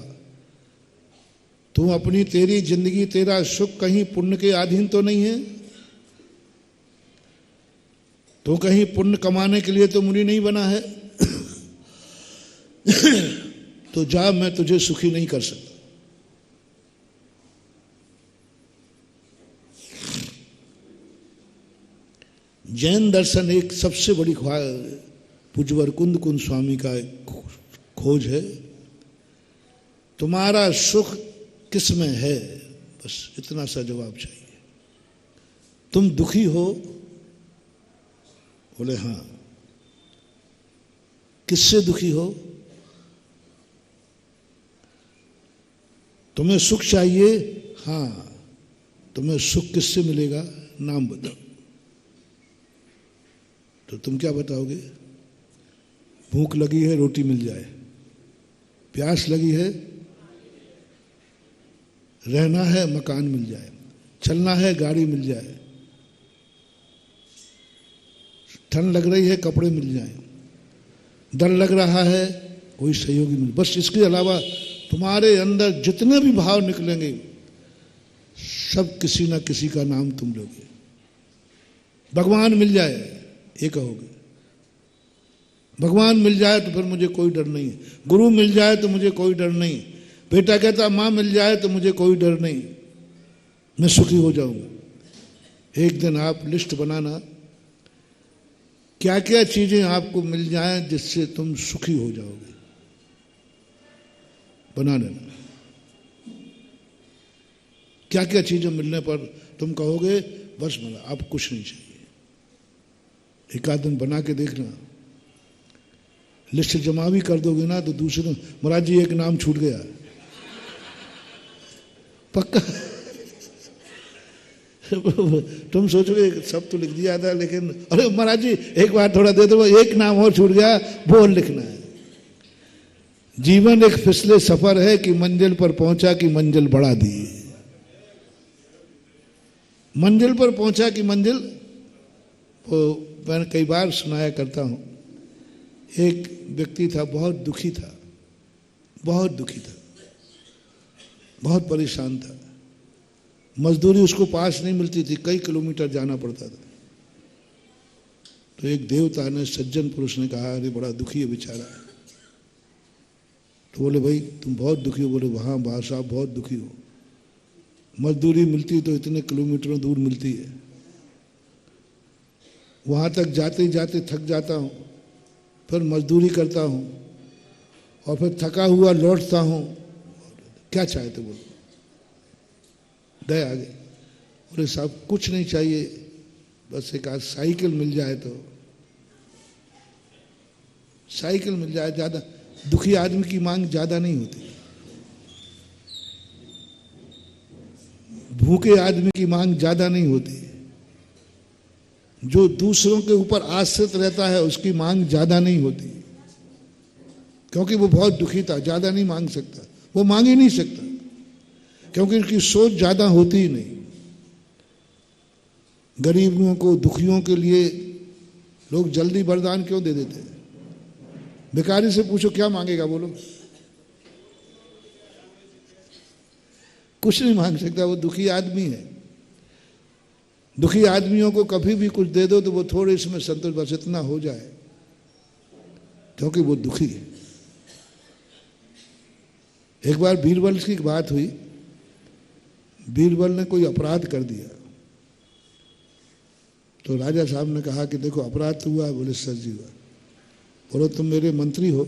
तुम अपनी तेरी जिंदगी तेरा सुख कहीं पुण्य के अधीन तो नहीं है? तो कहीं पुण्य कमाने के लिए तो मुनि नहीं बना है। तो जा, मैं तुझे सुखी नहीं कर सकता। जैन दर्शन एक सबसे बड़ी पूज्यवर कुंद स्वामी का खोज है। तुम्हारा सुख किस में है, बस इतना सा जवाब चाहिए। तुम दुखी हो? बोले हाँ। किससे दुखी हो? तुम्हें सुख चाहिए? हाँ। तुम्हें सुख किससे मिलेगा? नाम बताओ। तो तुम क्या बताओगे? भूख लगी है रोटी मिल जाए, प्यास लगी है, रहना है मकान मिल जाए, चलना है गाड़ी मिल जाए, ठंड लग रही है कपड़े मिल जाए, डर लग रहा है कोई सहयोगी मिल, बस इसके अलावा तुम्हारे अंदर जितने भी भाव निकलेंगे सब किसी ना किसी का नाम तुम लोगे। भगवान मिल जाए ये कहोगे, भगवान मिल जाए तो फिर मुझे कोई डर नहीं, गुरु मिल जाए तो मुझे कोई डर नहीं, बेटा कहता माँ मिल जाए तो मुझे कोई डर नहीं, मैं सुखी हो जाऊंगा। एक दिन आप लिस्ट बनाना क्या क्या चीजें आपको मिल जाएं जिससे तुम सुखी हो जाओगे, बना लेना। क्या क्या चीजें मिलने पर तुम कहोगे बस मिला, अब कुछ नहीं चाहिए। एक आध दिन बना के देखना, लिस्ट जमा भी कर दोगे ना तो दूसरे दिन महाराज जी एक नाम छूट गया, पक्का। तुम सोचोगे सब तो लिख दिया था लेकिन अरे महाराज जी एक बार थोड़ा दे दो, एक नाम और छूट गया, वो लिखना है। जीवन एक फिसले सफर है कि मंजिल पर पहुंचा कि मंजिल बढ़ा दी, मंजिल पर पहुंचा कि मंजिल, वो मैंने कई बार सुनाया करता हूं। एक व्यक्ति था, बहुत दुखी था, बहुत दुखी था, बहुत परेशान था, मजदूरी उसको पास नहीं मिलती थी, कई किलोमीटर जाना पड़ता था। तो एक देवता ने, सज्जन पुरुष ने कहा अरे बड़ा दुखी है बेचारा। तो बोले भाई तुम बहुत दुखी हो? बोले हाँ बादशाह साहब बहुत दुखी हो, मजदूरी मिलती तो इतने किलोमीटरों दूर मिलती है, वहां तक जाते जाते थक जाता हूं, फिर मजदूरी करता हूं और फिर थका हुआ लौटता हूं, क्या चाहते बोलो? दया आ गई। बोले साहब कुछ नहीं चाहिए, बस एक आज साइकिल मिल जाए तो, साइकिल मिल जाए। ज्यादा दुखी आदमी की मांग ज्यादा नहीं होती, भूखे आदमी की मांग ज्यादा नहीं होती, जो दूसरों के ऊपर आश्रित रहता है उसकी मांग ज्यादा नहीं होती, क्योंकि वो बहुत दुखी था, ज्यादा नहीं मांग सकता, वो मांग ही नहीं सकता क्योंकि उसकी सोच ज्यादा होती ही नहीं। गरीबों को, दुखियों के लिए लोग जल्दी वरदान क्यों दे देते हैं? भिखारी से पूछो क्या मांगेगा, बोलो कुछ नहीं मांग सकता, वो दुखी आदमी है। दुखी आदमियों को कभी भी कुछ दे दो तो वो थोड़े इसमें संतोष, बस इतना हो जाए, क्योंकि वो दुखी है। एक बार बीरबल की बात हुई, बीरबल ने कोई अपराध कर दिया, तो राजा साहब ने कहा कि देखो अपराध तो हुआ। बोले सर जी हुआ। बोलो तुम मेरे मंत्री हो,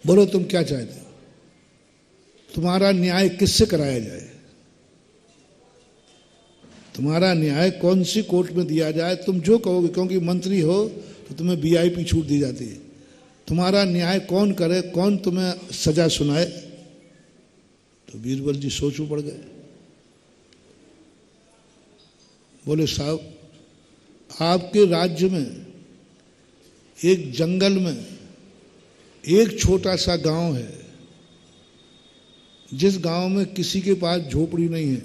बोलो तुम क्या चाहते हो, तुम्हारा न्याय किससे कराया जाए, तुम्हारा न्याय कौन सी कोर्ट में दिया जाए, तुम जो कहोगे, क्योंकि मंत्री हो तो तुम्हें वीआईपी छूट दी जाती है। तुम्हारा न्याय कौन करे, कौन तुम्हें सजा सुनाए? तो बीरबल जी सोच में पड़ गए। बोले साहब आपके राज्य में एक जंगल में एक छोटा सा गांव है, जिस गांव में किसी के पास झोपड़ी नहीं है,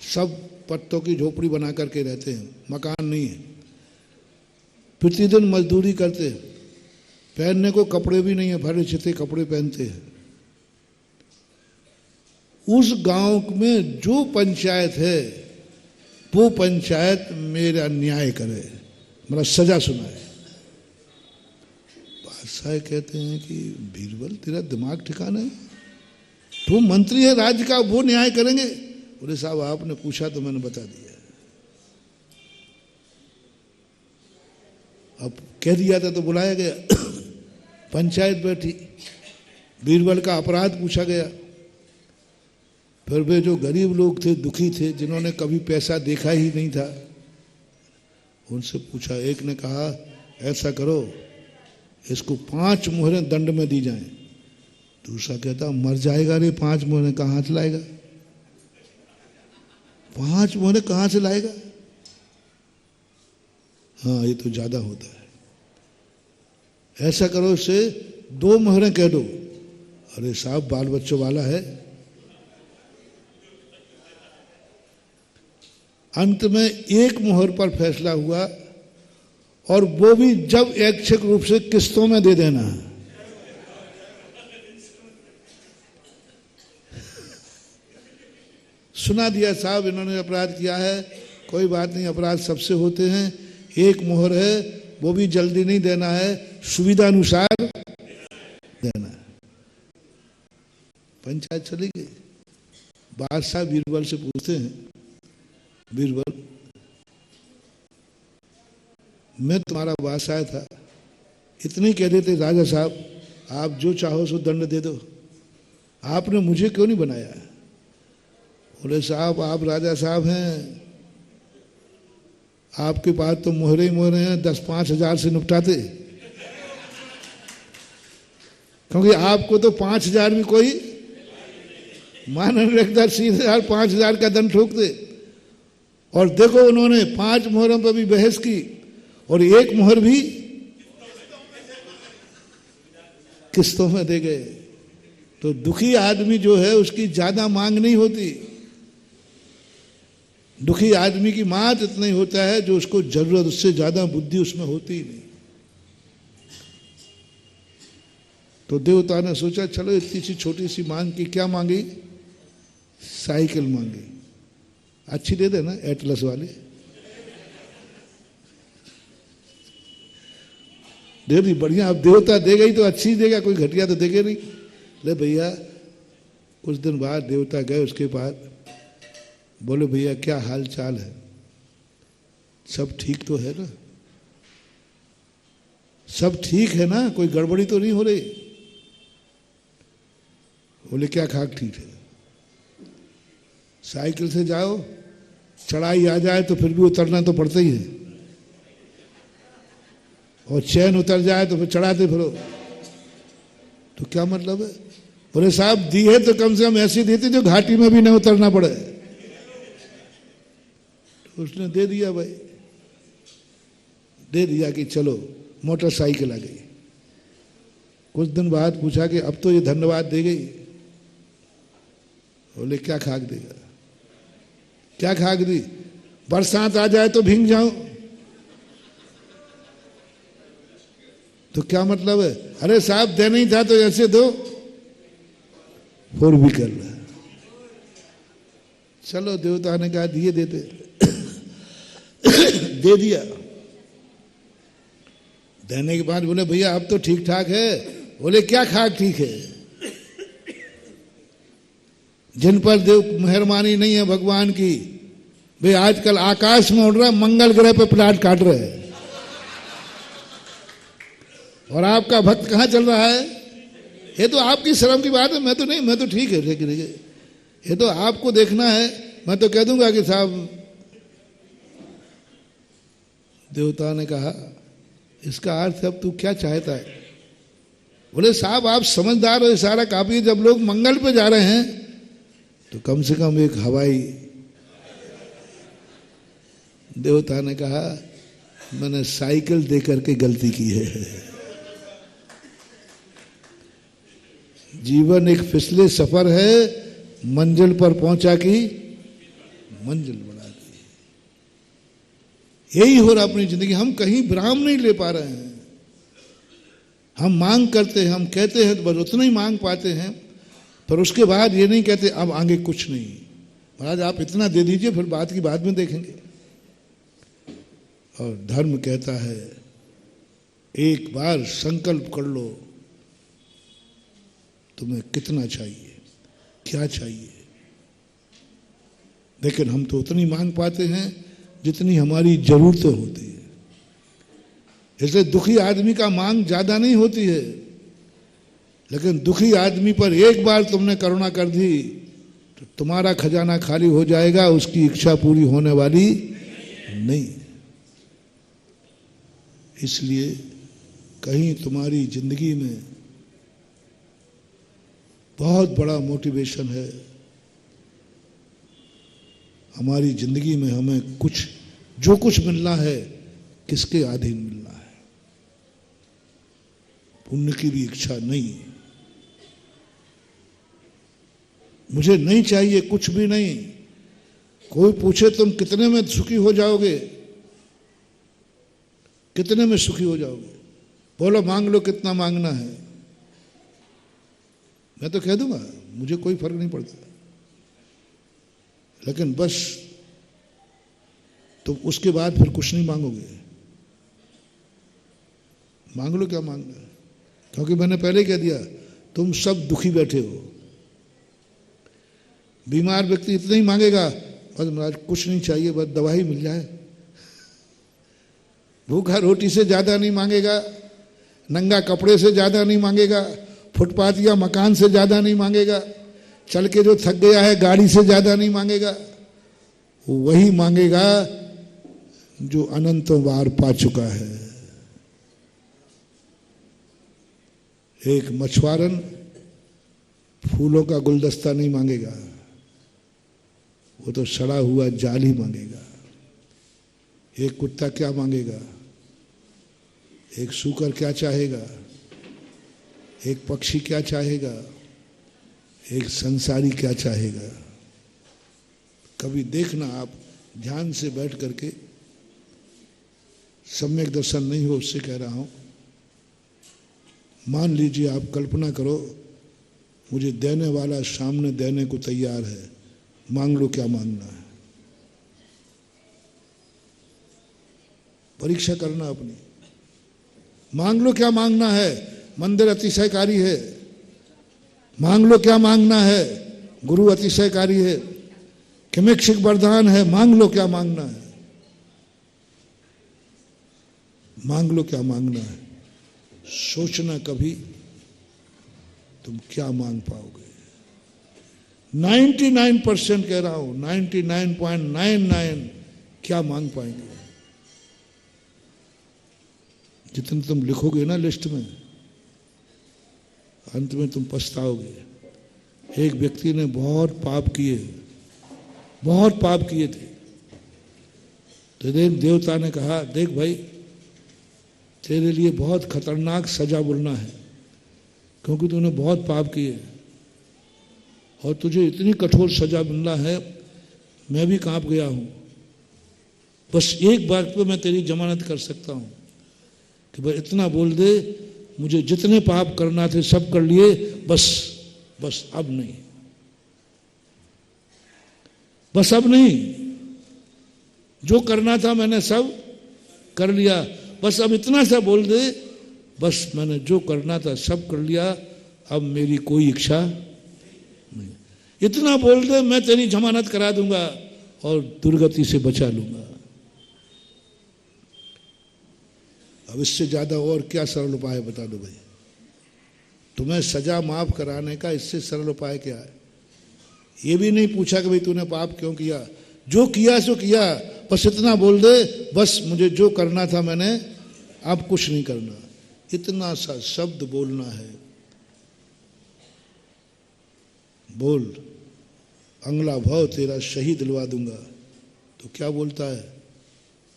सब पत्तों की झोपड़ी बना करके रहते हैं, मकान नहीं है, प्रतिदिन मजदूरी करते हैं, पहनने को कपड़े भी नहीं है, भरे छिते कपड़े पहनते हैं। उस गांव में जो पंचायत है वो पंचायत मेरा न्याय करे, मेरा सजा सुनाए। बादशाह कहते हैं कि बीरबल तेरा दिमाग ठिकाना है, तू मंत्री है राज्य का, वो न्याय करेंगे? बोले साहब आपने पूछा तो मैंने बता दिया, अब कह दिया था तो बुलाया गया, पंचायत बैठी, बीरबल का अपराध पूछा गया। फिर वे जो गरीब लोग थे, दुखी थे, जिन्होंने कभी पैसा देखा ही नहीं था, उनसे पूछा। एक ने कहा ऐसा करो इसको 5 मुहरें दंड में दी जाएं। दूसरा कहता मर जाएगा रे, 5 मुहरें कहाँ से लाएगा, 5 मुहरें कहाँ से लाएगा? हाँ ये तो ज्यादा होता है, ऐसा करो इससे 2 मोहरें कह दो। अरे साहब बाल बच्चों वाला है। अंत में 1 मोहर पर फैसला हुआ, और वो भी जब ऐच्छिक रूप से किस्तों में दे देना है। सुना दिया साहब इन्होंने अपराध किया है, कोई बात नहीं, अपराध सबसे होते हैं, 1 मोहर है, वो भी जल्दी नहीं देना है, सुविधा अनुसार देना है। पंचायत चली गई। बादशाह बीरबल से पूछते हैं, बीरबल मैं तुम्हारा बादशाह था, इतने कह देते राजा साहब आप जो चाहो सो दंड दे दो, आपने मुझे क्यों नहीं बनाया? बोले साहब आप राजा साहब हैं, आपके पास तो मोहरे ही मोहरे हैं, 10-5 हजार से निपटाते, क्योंकि आपको तो 5 हजार भी कोई मान नहीं रखता, सीधे 5 हजार का दंड ठोक दे। और देखो उन्होंने 5 मोहरों पर भी बहस की, और 1 मोहर भी किस्तों में दे गए। तो दुखी आदमी जो है उसकी ज्यादा मांग नहीं होती, दुखी आदमी की मात इतना ही होता है जो उसको जरूरत, उससे ज्यादा बुद्धि उसमें होती ही नहीं। तो देवता ने सोचा चलो इतनी सी छोटी सी मांग की, क्या मांगी? साइकिल मांगी। अच्छी दे देना, एटलस वाली दे दी, बढ़िया। अब देवता देगा ही तो अच्छी देगा, कोई घटिया तो देगा नहीं। ले भैया, कुछ दिन बाद देवता गए उसके पास, बोले भैया क्या हाल चाल है, सब ठीक तो है ना, सब ठीक है ना, कोई गड़बड़ी तो नहीं हो रही? बोले क्या खाक ठीक है, साइकिल से जाओ, चढ़ाई आ जाए तो फिर भी उतरना तो पड़ता ही है, और चैन उतर जाए तो फिर चढ़ाते फिरो। तो क्या मतलब है? बोले साहब दी है तो कम से कम ऐसी देती जो घाटी में भी न उतरना पड़े। तो उसने दे दिया भाई, दे दिया कि चलो मोटरसाइकिल आ गई। कुछ दिन बाद पूछा कि अब तो ये धन्यवाद दे गई। बोले क्या खाक देगा? क्या खाक दी? बरसात आ जाए तो भीग जाऊं। तो क्या मतलब है? अरे साहब देना ही था तो ऐसे दो, और भी कर रहा। चलो देवता ने कहा दिए देते दे दिया। देने के बाद बोले भैया अब तो ठीक ठाक है। बोले क्या खाक ठीक है? जिन पर देव मेहरबानी नहीं है भगवान की, भाई आजकल आकाश में उड़ रहा, मंगल ग्रह पे प्लाट काट रहे हैं, और आपका भक्त कहां चल रहा है? ये तो आपकी शर्म की बात है। मैं तो नहीं, मैं तो ठीक है, ठीक है, ये तो आपको देखना है। मैं तो कह दूंगा कि साहब, देवता ने कहा इसका अर्थ अब तू क्या चाहता है? बोले साहब आप समझदार हो, इशारा काफी है। जब लोग मंगल पे जा रहे हैं तो कम से कम एक हवाई। देवता ने कहा मैंने साइकिल देकर के गलती की है। जीवन एक फिसले सफर है, मंजिल पर पहुंचा की मंजिल बढ़ा दी। यही हो रहा अपनी जिंदगी। हम कहीं विराम नहीं ले पा रहे हैं। हम मांग करते हैं, हम कहते हैं तो बस उतना ही मांग पाते हैं, पर उसके बाद ये नहीं कहते अब आगे कुछ नहीं। महाराज आप इतना दे दीजिए, फिर बात की बाद में देखेंगे। और धर्म कहता है एक बार संकल्प कर लो, तुम्हें कितना चाहिए, क्या चाहिए। लेकिन हम तो उतनी मांग पाते हैं जितनी हमारी जरूरतें होती है। इसलिए दुखी आदमी का मांग ज्यादा नहीं होती है, लेकिन दुखी आदमी पर एक बार तुमने करुणा कर दी तो तुम्हारा खजाना खाली हो जाएगा, उसकी इच्छा पूरी होने वाली नहीं। इसलिए कहीं तुम्हारी जिंदगी में बहुत बड़ा मोटिवेशन है। हमारी जिंदगी में हमें कुछ जो कुछ मिलना है किसके अधीन मिलना है। पुण्य की भी इच्छा नहीं, मुझे नहीं चाहिए कुछ भी नहीं। कोई पूछे तुम कितने में सुखी हो जाओगे, कितने में सुखी हो जाओगे, बोलो मांग लो कितना मांगना है, मैं तो कह दूंगा मुझे कोई फर्क नहीं पड़ता। लेकिन बस तुम उसके बाद फिर कुछ नहीं मांगोगे। मांग लो क्या मांगना है, क्योंकि मैंने पहले ही कह दिया तुम सब दुखी बैठे हो। बीमार व्यक्ति इतना ही मांगेगा, बस महाराज कुछ नहीं चाहिए, बस दवाई मिल जाए। भूखा रोटी से ज्यादा नहीं मांगेगा, नंगा कपड़े से ज्यादा नहीं मांगेगा, फुटपाथ या मकान से ज्यादा नहीं मांगेगा, चल के जो थक गया है गाड़ी से ज्यादा नहीं मांगेगा। वो वही मांगेगा जो अनंतों बार पा चुका है। एक मछुआरन फूलों का गुलदस्ता नहीं मांगेगा, वो तो सड़ा हुआ जाल ही मांगेगा। एक कुत्ता क्या मांगेगा, एक सूकर क्या चाहेगा, एक पक्षी क्या चाहेगा, एक संसारी क्या चाहेगा। कभी देखना आप ध्यान से बैठ करके, सम्यक दर्शन नहीं हो उससे कह रहा हूं। मान लीजिए आप कल्पना करो मुझे देने वाला सामने देने को तैयार है, मांग लो क्या मांगना है। परीक्षा करना अपनी, मांग लो क्या मांगना है। मंदिर अतिशयकारी है, मांग लो क्या मांगना है। गुरु अतिशयकारी है, किमिक्षिक वरदान है, मांग लो क्या मांगना है। मांग लो क्या मांगना है। सोचना कभी तुम क्या मांग पाओगे। 99% कह रहा हूं, 99.99 क्या मांग पाएंगे। जितने तुम लिखोगे ना लिस्ट में, अंत में तुम पछताओगे। एक व्यक्ति ने बहुत पाप किए थे, तो देवता ने कहा देख भाई तेरे लिए बहुत खतरनाक सजा बोलना है, क्योंकि तूने बहुत पाप किए और तुझे इतनी कठोर सजा मिलना है। मैं भी कांप गया हूं। बस एक बात पे मैं तेरी जमानत कर सकता हूं कि भाई इतना बोल दे, मुझे जितने पाप करना थे सब कर लिए, बस अब नहीं, बस अब नहीं। जो करना था मैंने सब कर लिया, बस अब इतना सा बोल दे, बस मैंने जो करना था सब कर लिया, अब मेरी कोई इच्छा नहीं। इतना बोल दे, मैं तेरी जमानत करा दूंगा और दुर्गति से बचा लूंगा। अब इससे ज्यादा और क्या सरल उपाय बता दो भाई। तुम्हें सजा माफ कराने का इससे सरल उपाय क्या है। ये भी नहीं पूछा कि भाई तूने पाप क्यों किया, जो किया सो किया, बस इतना बोल दे, बस मुझे जो करना था मैंने, अब कुछ नहीं करना। इतना सा शब्द बोलना है। बोल अंगला भाव तेरा शहीद दिलवा दूंगा। तो क्या बोलता है,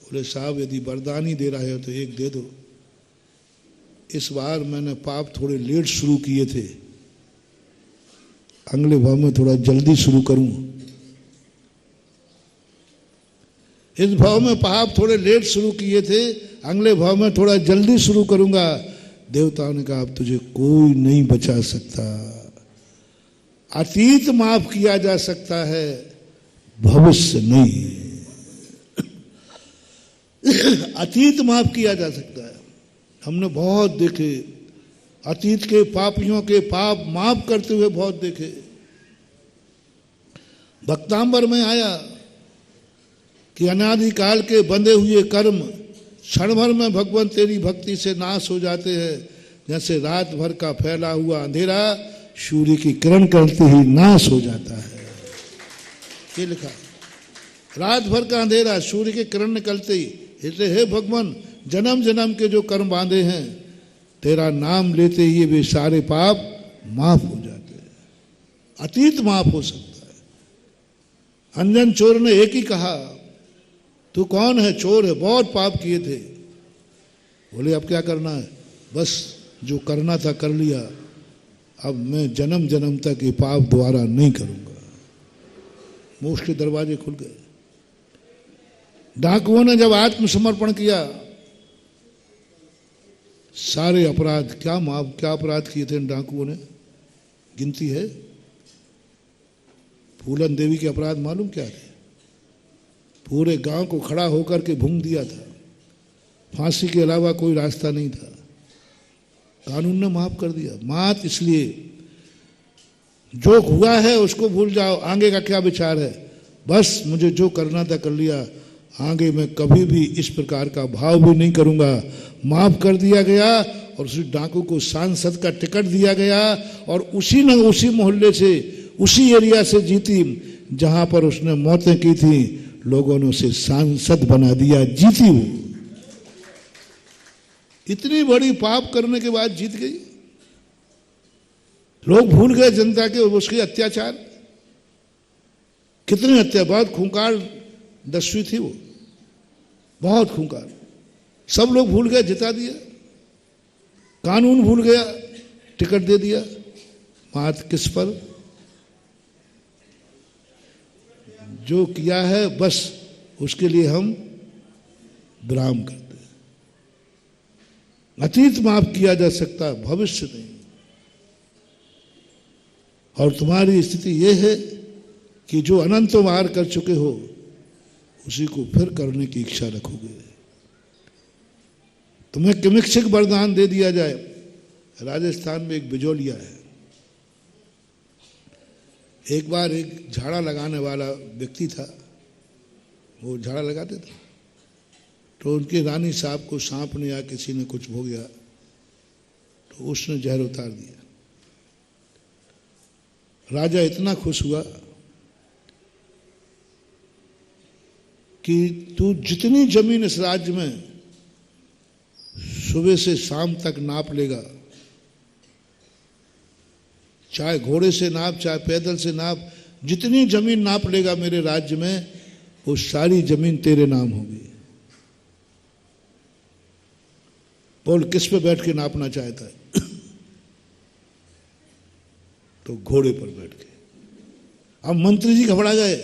बोले साहब यदि वरदान ही दे रहा है तो एक दे दो। इस बार मैंने पाप थोड़े लेट शुरू किए थे, अगले भाव में थोड़ा जल्दी शुरू करूं। इस भाव में पाप थोड़े लेट शुरू किए थे, अगले भाव में थोड़ा जल्दी शुरू करूंगा। देवताओं ने कहा अब तुझे कोई नहीं बचा सकता। अतीत माफ किया जा सकता है, भविष्य नहीं। अतीत माफ किया जा सकता है। हमने बहुत देखे, अतीत के पापियों के पाप माफ करते हुए बहुत देखे। भक्तांबर में आया कि अनादिकाल के बंधे हुए कर्म क्षण भर में भगवान तेरी भक्ति से नाश हो जाते हैं। जैसे रात भर का फैला हुआ अंधेरा सूर्य की किरण करते ही नाश हो जाता है। ये लिखा, रात भर का अंधेरा सूर्य की किरण निकलते ही। इसलिए हे भगवान, जन्म जन्म के जो कर्म बांधे हैं, तेरा नाम लेते ही वे सारे पाप माफ हो जाते हैं। अतीत माफ हो सकता है। अंजन चोर ने एक ही कहा, तू कौन है? चोर है, बहुत पाप किए थे। बोले अब क्या करना है? बस जो करना था कर लिया, अब मैं जन्म जन्म तक ये पाप दोबारा नहीं करूंगा। मोक्ष के दरवाजे खुल गए। डाकुओं ने जब आत्मसमर्पण किया, सारे अपराध क्या अपराध किए थे इन डाकुओं ने, गिनती है? फूलन देवी के अपराध मालूम क्या थे? पूरे गांव को खड़ा होकर के भूंग दिया था। फांसी के अलावा कोई रास्ता नहीं था। कानून ने माफ कर दिया। मात इसलिए जो हुआ है उसको भूल जाओ, आगे का क्या विचार है, बस मुझे जो करना था कर लिया, आगे मैं कभी भी इस प्रकार का भाव भी नहीं करूंगा। माफ कर दिया गया और उसी डाकू को सांसद का टिकट दिया गया और उसी मोहल्ले से, उसी एरिया से जीती जहां पर उसने मौतें की थी, लोगों ने उसे सांसद बना दिया, जीती वो। इतनी बड़ी पाप करने के बाद जीत गई। लोग भूल गए जनता के उसके अत्याचार, कितने अत्याचार, बहुत खूंखार दस्यु थी वो, बहुत खूंखार। सब लोग भूल गए, जिता दिया। कानून भूल गया, टिकट दे दिया। बात किस पर? जो किया है बस उसके लिए हम विराम करते हैं। अतीत माफ किया जा सकता, भविष्य नहीं। और तुम्हारी स्थिति यह है कि जो अनंतों बार कर चुके हो उसी को फिर करने की इच्छा रखोगे। तुम्हें किमिक्षिक वरदान दे दिया जाए। राजस्थान में एक बिजोलिया है। एक बार एक झाड़ा लगाने वाला व्यक्ति था, वो झाड़ा लगाते थे, तो उनके रानी साहब को सांप ने या किसी ने कुछ भोग गया, तो उसने जहर उतार दिया। राजा इतना खुश हुआ कि तू जितनी जमीन इस राज्य में सुबह से शाम तक नाप लेगा, चाहे घोड़े से नाप, चाहे पैदल से नाप, जितनी जमीन नाप लेगा मेरे राज्य में, वो सारी जमीन तेरे नाम होगी। बोल किस पे बैठ के नापना चाहता है? तो घोड़े पर बैठ के। अब मंत्री जी घबरा गए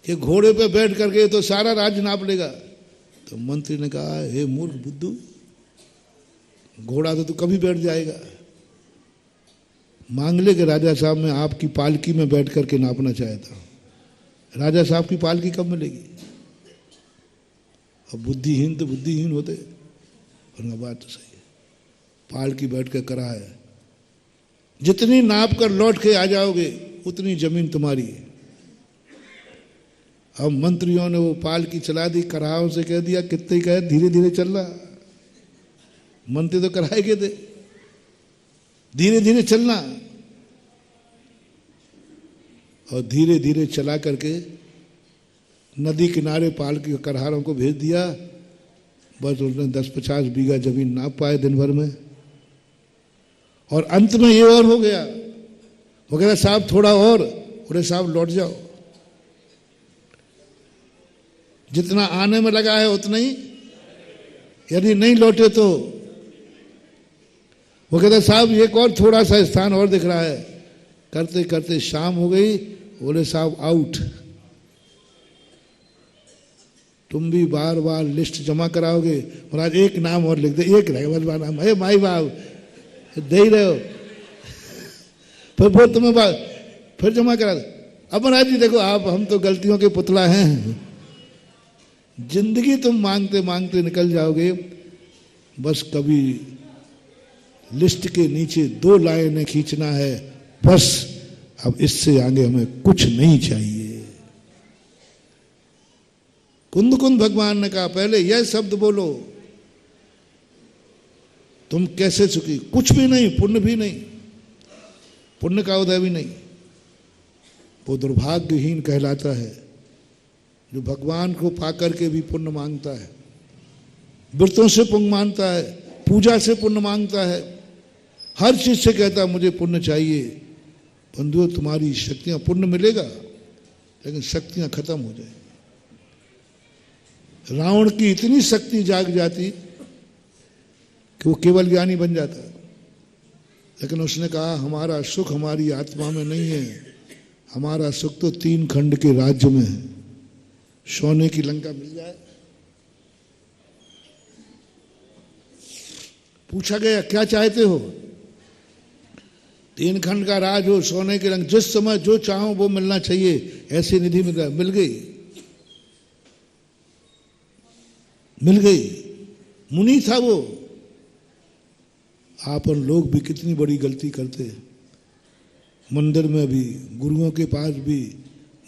कि घोड़े पे बैठ करके तो सारा राज्य नाप लेगा। तो मंत्री ने कहा, हे मूर्ख बुद्धू, घोड़ा तो तू कभी बैठ जाएगा। मांग ले कि राजा साहब मैं आपकी पालकी में बैठ करके नापना चाहता हूं। राजा साहब की पालकी कब मिलेगी? अब बुद्धिहीन तो बुद्धिहीन होते। उनका बात तो सही है, पालकी बैठ कर करा है, जितनी नाप कर लौट के आ जाओगे उतनी जमीन तुम्हारी है। अब मंत्रियों ने वो पालकी चला दी, कराहों से कह दिया कितने कहे, धीरे धीरे चल रहा। मंत्री तो कराए के थे, धीरे धीरे चलना। और धीरे धीरे चला करके नदी किनारे पालकी करारों को भेज दिया। बस उसने 10-50 बीघा जमीन नाप पाए दिन भर में। और अंत में ये और हो गया, वो कहता साहब थोड़ा और, बोले साहब लौट जाओ, जितना आने में लगा है उतना ही, यदि नहीं लौटे तो। वो कहता साहब एक और थोड़ा सा स्थान और दिख रहा है। करते करते शाम हो गई। बोले साहब आउट, तुम भी बार बार लिस्ट जमा कराओगे, महाराज एक नाम और लिख दे, एक रहेगा नाम है माई बाप दे ही रहे हो, फिर वो तुम्हें फिर जमा करा दे। अब महाराज जी देखो आप, हम तो गलतियों के पुतला हैं, जिंदगी तुम मांगते मांगते निकल जाओगे। बस कभी लिस्ट के नीचे 2 लाइनें खींचना है, बस। अब इससे आगे हमें कुछ नहीं चाहिए। कुंद भगवान ने कहा पहले यह शब्द बोलो, तुम कैसे सुखी? कुछ भी नहीं, पुण्य भी नहीं, पुण्य का उदय भी नहीं। वो दुर्भाग्यहीन कहलाता है जो भगवान को पाकर के भी पुण्य मांगता है, व्रतों से पुण्य मांगता है, पूजा से पुण्य मांगता है, हर चीज से कहता है मुझे पुण्य चाहिए। बंधुओं तुम्हारी शक्तियां, पुण्य मिलेगा लेकिन शक्तियां खत्म हो जाएगी। रावण की इतनी शक्ति जाग जाती कि वो केवल ज्ञानी बन जाता। लेकिन उसने कहा हमारा सुख हमारी आत्मा में नहीं है, हमारा सुख तो 3 खंड के राज्य में है। सोने की लंका मिल जाए। पूछा गया क्या चाहते हो? 3 खंड का राज हो, सोने की लंका, जिस समय जो चाहो वो मिलना चाहिए, ऐसी निधि मिल गई। मुनि था वो। आपन लोग भी कितनी बड़ी गलती करते हैं। मंदिर में भी, गुरुओं के पास भी,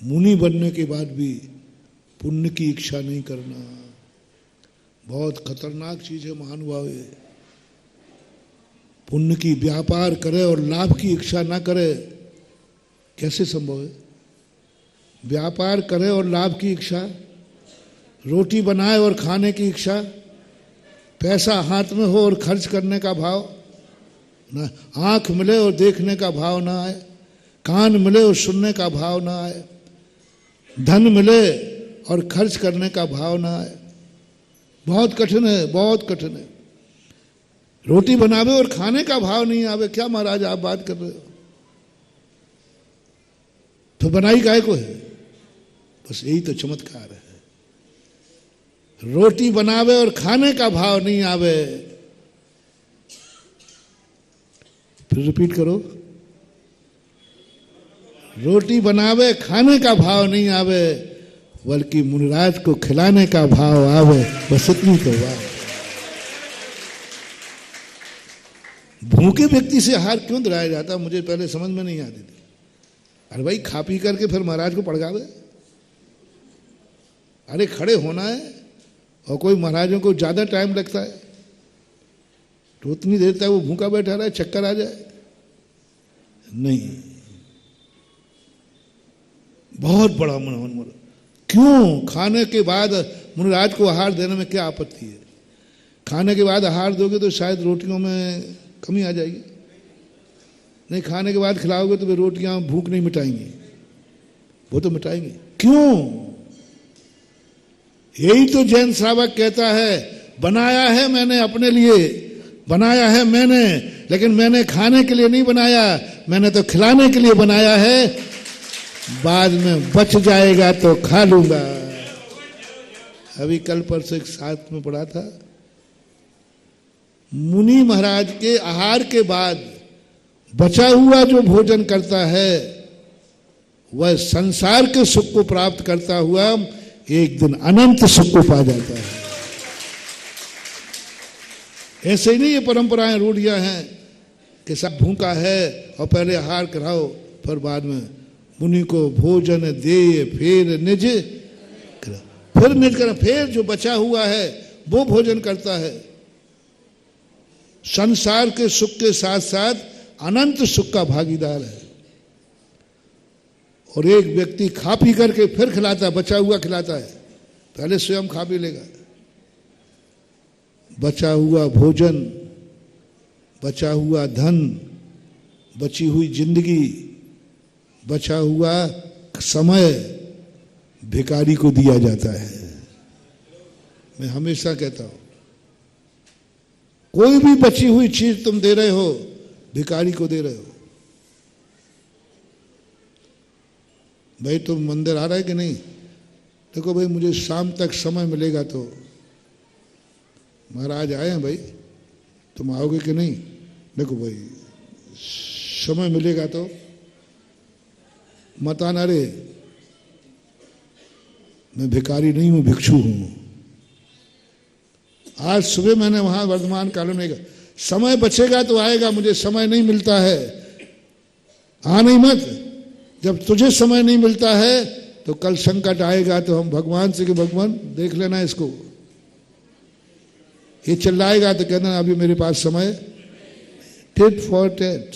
मुनि बनने के बाद भी पुण्य की इच्छा नहीं करना बहुत खतरनाक चीज है महानुभाव। पुण्य की व्यापार करे और लाभ की इच्छा ना करे, कैसे संभव है? व्यापार करे और लाभ की इच्छा, रोटी बनाए और खाने की इच्छा, पैसा हाथ में हो और खर्च करने का भाव ना, आंख मिले और देखने का भाव ना आए, कान मिले और सुनने का भाव ना आए, धन मिले और खर्च करने का भाव ना आए, बहुत कठिन है, बहुत कठिन है। रोटी बनावे और खाने का भाव नहीं आवे, क्या महाराज आप बात कर रहे हो? तो बनाई काहे को है? बस यही तो चमत्कार है। रोटी बनावे और खाने का भाव नहीं आवे। फिर रिपीट करो। रोटी बनावे खाने का भाव नहीं आवे, बल्कि मुनिराज को खिलाने का भाव आवे। बस इतनी तो बात। भूखे व्यक्ति से आहार क्यों दिलाया जाता, मुझे पहले समझ में नहीं आती थी। अरे भाई खा पी करके फिर महाराज को पड़गावे। अरे खड़े होना है, और कोई महाराजों को ज्यादा टाइम लगता है तो उतनी देर तक वो भूखा बैठा रहा है, चक्कर आ जाए नहीं। बहुत बड़ा मन। क्यों? खाने के बाद मुनिराज को आहार देने में क्या आपत्ति है? खाने के बाद आहार दोगे तो शायद रोटियों में कमी आ जाएगी, नहीं खाने के बाद खिलाओगे तो वे रोटियां भूख नहीं मिटाएंगी, वो तो मिटाएंगी। क्यों? यही तो जैन श्रावक कहता है, बनाया है मैंने अपने लिए, बनाया है मैंने, लेकिन मैंने खाने के लिए नहीं बनाया, मैंने तो खिलाने के लिए बनाया है। बाद में बच जाएगा तो खा लूंगा। अभी कल परसों एक साथ में पढ़ा था, मुनि महाराज के आहार के बाद बचा हुआ जो भोजन करता है वह संसार के सुख को प्राप्त करता हुआ एक दिन अनंत सुख को पा जाता है। ऐसे ही नहीं ये परंपराएं रूढ़ियां हैं कि सब भूखा है और पहले आहार कराओ, फिर बाद में मुनि को भोजन दे, फिर निज करा, फिर जो बचा हुआ है वो भोजन करता है। संसार के सुख के साथ साथ अनंत सुख का भागीदार है। और एक व्यक्ति खा पी करके फिर खिलाता है, बचा हुआ खिलाता है, पहले स्वयं खा पी लेगा। बचा हुआ भोजन, बचा हुआ धन, बची हुई जिंदगी, बचा हुआ समय भिखारी को दिया जाता है। मैं हमेशा कहता हूं, कोई भी बची हुई चीज तुम दे रहे हो, भिखारी को दे रहे हो। भाई तुम मंदिर आ रहा है कि नहीं? देखो भाई मुझे शाम तक समय मिलेगा तो। महाराज आए हैं भाई, तुम आओगे कि नहीं? देखो भाई समय मिलेगा तो मत आना रे, मैं भिखारी नहीं हूं, भिक्षु हूं। आज सुबह मैंने वहां वर्तमान काल में, समय बचेगा तो आएगा, मुझे समय नहीं मिलता है, आ नहीं मत। जब तुझे समय नहीं मिलता है तो कल संकट आएगा तो हम भगवान से कि भगवान देख लेना इसको, ये चिल्लाएगा तो कहना अभी मेरे पास समय। टिट फॉर टेट,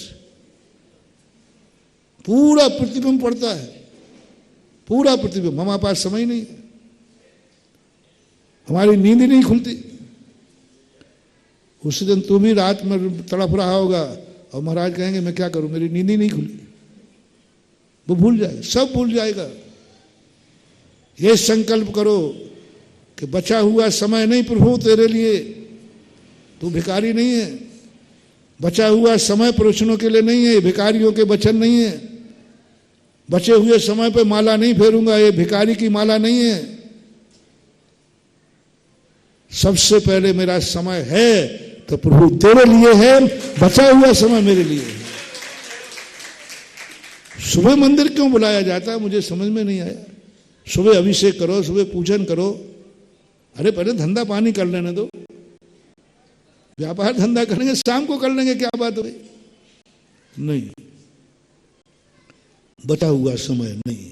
पूरा प्रतिबिंब पड़ता है, पूरा प्रतिबिंब। हमारे पास समय नहीं, हमारी नींद ही नहीं खुलती। उस दिन तुम ही रात में तड़प रहा होगा और महाराज कहेंगे मैं क्या करूं, मेरी नींद ही नहीं खुली। वो भूल जाएगा, सब भूल जाएगा। ये संकल्प करो कि बचा हुआ समय नहीं प्रभु तेरे लिए, तू भिखारी नहीं है। बचा हुआ समय पुरुषों के लिए नहीं है, भिखारियों के वचन नहीं है। बचे हुए समय पे माला नहीं फेरूंगा, ये भिखारी की माला नहीं है। सबसे पहले मेरा समय है तो प्रभु तेरे लिए है, बचा हुआ समय मेरे लिए है। सुबह मंदिर क्यों बुलाया जाता है मुझे समझ में नहीं आया। सुबह अभिषेक करो, सुबह पूजन करो, अरे पहले धंधा पानी कर लेने दो। व्यापार धंधा करेंगे शाम को कर लेंगे, क्या बात हो गई? नहीं, बचा हुआ समय नहीं।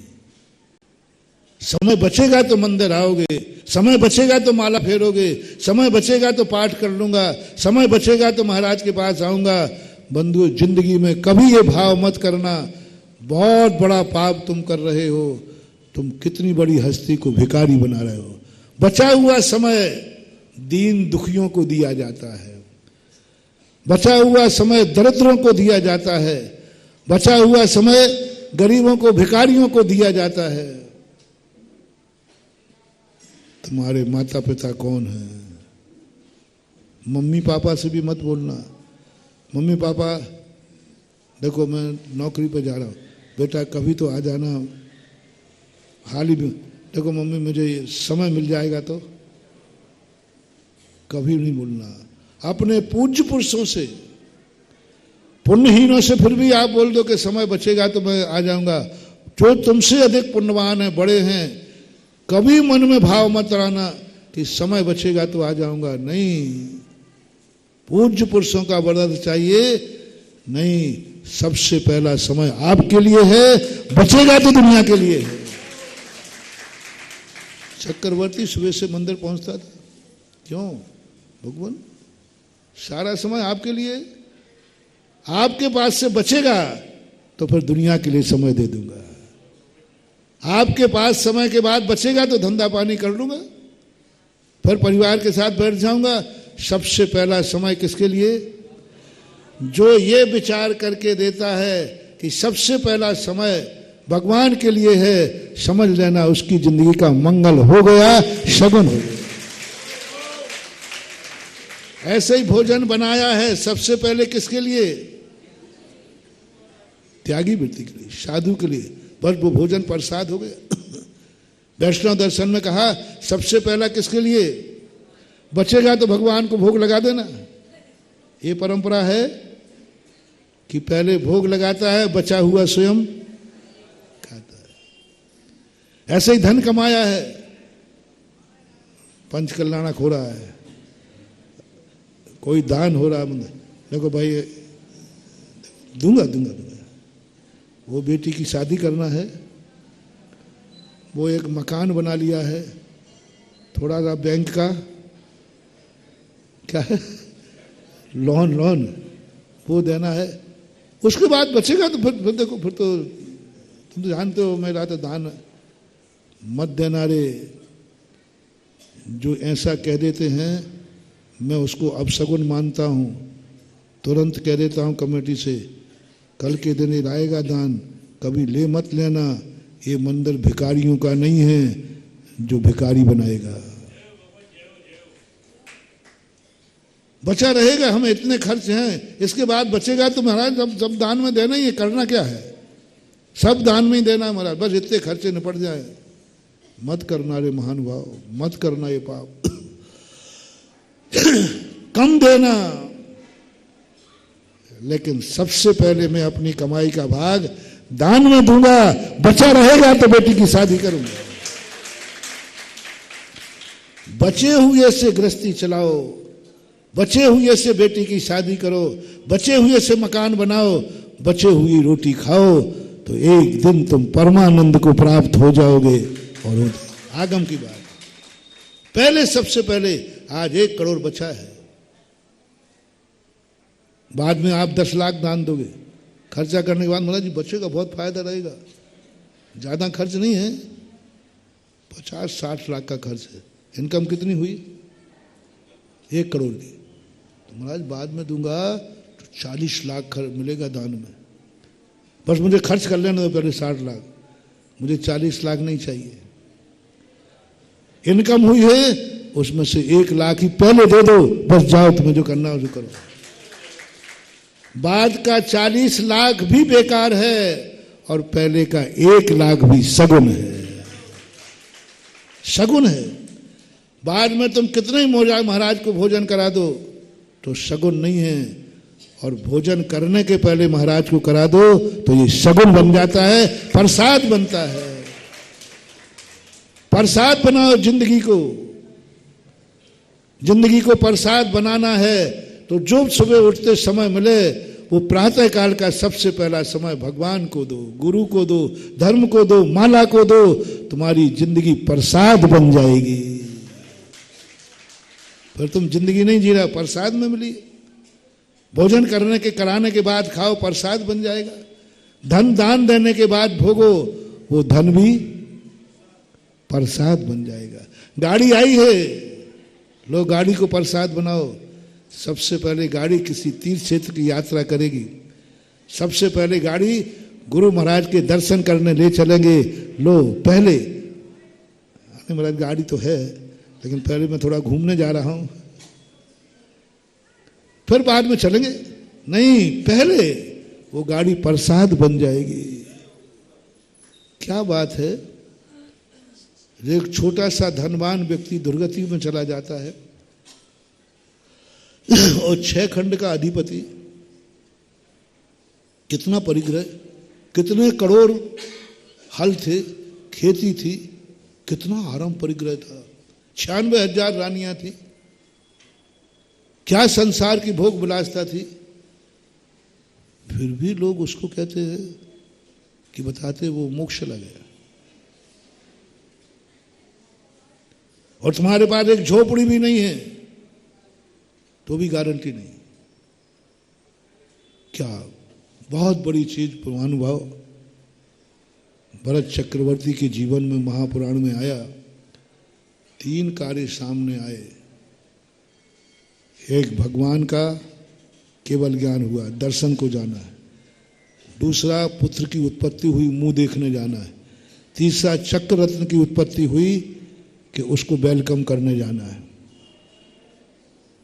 समय बचेगा तो मंदिर आओगे, समय बचेगा तो माला फेरोगे, समय बचेगा तो पाठ कर लूंगा, समय बचेगा तो महाराज के पास आऊंगा। बंधुओं, जिंदगी में कभी ये भाव मत करना बहुत बड़ा पाप तुम कर रहे हो, तुम कितनी बड़ी हस्ती को भिखारी बना रहे हो। बचा हुआ समय दीन दुखियों को दिया जाता है, बचा हुआ समय दरिद्रों को दिया जाता है, बचा हुआ समय गरीबों को, भिखारियों को दिया जाता है। तुम्हारे माता पिता कौन है? मम्मी पापा से भी मत बोलना, मम्मी पापा देखो मैं नौकरी पे जा रहा हूँ, बेटा कभी तो आ जाना, हाल ही में देखो मम्मी मुझे समय मिल जाएगा तो। कभी नहीं बोलना। अपने पूज्य पुरुषों से, पुण्यहीनों से फिर भी आप बोल दो कि समय बचेगा तो मैं आ जाऊंगा। जो तुमसे अधिक पुण्यवान है, बड़े हैं, कभी मन में भाव मत लाना कि समय बचेगा तो आ जाऊंगा। नहीं, पूज्य पुरुषों का वरदान चाहिए। नहीं, सबसे पहला समय आपके लिए है, बचेगा तो दुनिया के लिए है। चक्रवर्ती सुबह से मंदिर पहुंचता था, क्यों? भगवान सारा समय आपके लिए, आपके पास से बचेगा तो फिर दुनिया के लिए समय दे दूंगा। आपके पास समय के बाद बचेगा तो धंधा पानी कर लूंगा, फिर परिवार के साथ बैठ जाऊंगा। सबसे पहला समय किसके लिए? जो ये विचार करके देता है कि सबसे पहला समय भगवान के लिए है, समझ लेना उसकी जिंदगी का मंगल हो गया, शगुन हो गया। ऐसे ही भोजन बनाया है सबसे पहले किसके लिए? त्यागी वृत्ति के लिए, साधु के लिए, बस वो भोजन प्रसाद हो गया। वैष्णव दर्शन में कहा सबसे पहला किसके लिए? बचेगा तो भगवान को भोग लगा देना। ये परंपरा है कि पहले भोग लगाता है, बचा हुआ स्वयं खाता है। ऐसे ही धन कमाया है, पंचकल्याणा हो रहा है, कोई दान हो रहा है, देखो भाई दूंगा दूंगा दूंगा। वो बेटी की शादी करना है, वो एक मकान बना लिया है, थोड़ा सा बैंक का क्या है लोन वो देना है, उसके बाद बचेगा तो फिर देखो, फिर तो तुम तो जानते हो मेरा तो दान मत देना रे। जो ऐसा कह देते हैं मैं उसको अपशगुन मानता हूँ, तुरंत कह देता हूँ कमेटी से, कल के दिन आएगा दान, कभी ले मत लेना। ये मंदिर भिखारियों का नहीं है, जो भिखारी बनाएगा। बचा रहेगा, हमें इतने खर्च हैं, इसके बाद बचेगा तो महाराज सब दान में देना ही है। करना क्या है? सब दान में ही देना है महाराज, बस इतने खर्चे निपट जाए। मत करना रे महानुभाव, मत करना ये पाप। कम देना, लेकिन सबसे पहले मैं अपनी कमाई का भाग दान में दूंगा। बचा रहेगा तो बेटी की शादी करूंगा। बचे हुए से गृहस्थी चलाओ, बचे हुए से बेटी की शादी करो, बचे हुए से मकान बनाओ, बचे हुई रोटी खाओ, तो एक दिन तुम परमानंद को प्राप्त हो जाओगे। और आगम की बात, पहले सबसे पहले आज 1 करोड़ बचा है, बाद में आप 10 लाख दान दोगे, खर्चा करने के बाद महाराज जी बचेगा, बहुत फायदा रहेगा। ज्यादा खर्च नहीं है, 50-60 लाख का खर्च है। इनकम कितनी हुई? 1 करोड़ की। तो महाराज बाद में दूंगा तो 40 लाख मिलेगा दान में, बस मुझे खर्च कर लेना दो पहले 60 लाख, मुझे 40 लाख नहीं चाहिए। इनकम हुई है उसमें से 1 लाख ही पहले दे दो, बस जाओ तुम्हें जो करना हो जो करो। बाद का 40 लाख भी बेकार है और पहले का 1 लाख भी सगुन है, सगुन है। बाद में तुम कितने ही महाराज को भोजन करा दो तो सगुन नहीं है, और भोजन करने के पहले महाराज को करा दो तो ये सगुन बन जाता है, प्रसाद बनता है। प्रसाद बनाओ जिंदगी को, जिंदगी को प्रसाद बनाना है तो जो सुबह उठते समय मिले वो प्रातः काल का सबसे पहला समय भगवान को दो, गुरु को दो, धर्म को दो, माला को दो, तुम्हारी जिंदगी प्रसाद बन जाएगी। फिर तुम जिंदगी नहीं जी रहा, प्रसाद में मिली। भोजन करने के कराने के बाद खाओ, प्रसाद बन जाएगा। धन दान देने के बाद भोगो, वो धन भी प्रसाद बन जाएगा। गाड़ी आई है, लो गाड़ी को प्रसाद बनाओ। सबसे पहले गाड़ी किसी तीर्थ क्षेत्र की यात्रा करेगी, सबसे पहले गाड़ी गुरु महाराज के दर्शन करने ले चलेंगे। लो पहले, महाराज गाड़ी तो है लेकिन पहले मैं थोड़ा घूमने जा रहा हूं, फिर बाद में चलेंगे। नहीं, पहले वो गाड़ी प्रसाद बन जाएगी। क्या बात है। एक छोटा सा धनवान व्यक्ति दुर्गति में चला जाता है और 6 खंड का अधिपति, कितना परिग्रह, कितने करोड़ हल थे, खेती थी, कितना आराम परिग्रह था, 96,000 रानियां थी, क्या संसार की भोग विलासता थी। फिर भी लोग उसको कहते हैं कि बताते वो मोक्ष लगे, और तुम्हारे पास एक झोपड़ी भी नहीं है तो भी गारंटी नहीं। क्या बहुत बड़ी चीज महानुभाव भरत चक्रवर्ती के जीवन में महापुराण में आया। 3 कार्य सामने आए। एक भगवान का केवल ज्ञान हुआ, दर्शन को जाना है। दूसरा पुत्र की उत्पत्ति हुई, मुंह देखने जाना है। तीसरा चक्र रत्न की उत्पत्ति हुई कि उसको वेलकम करने जाना है।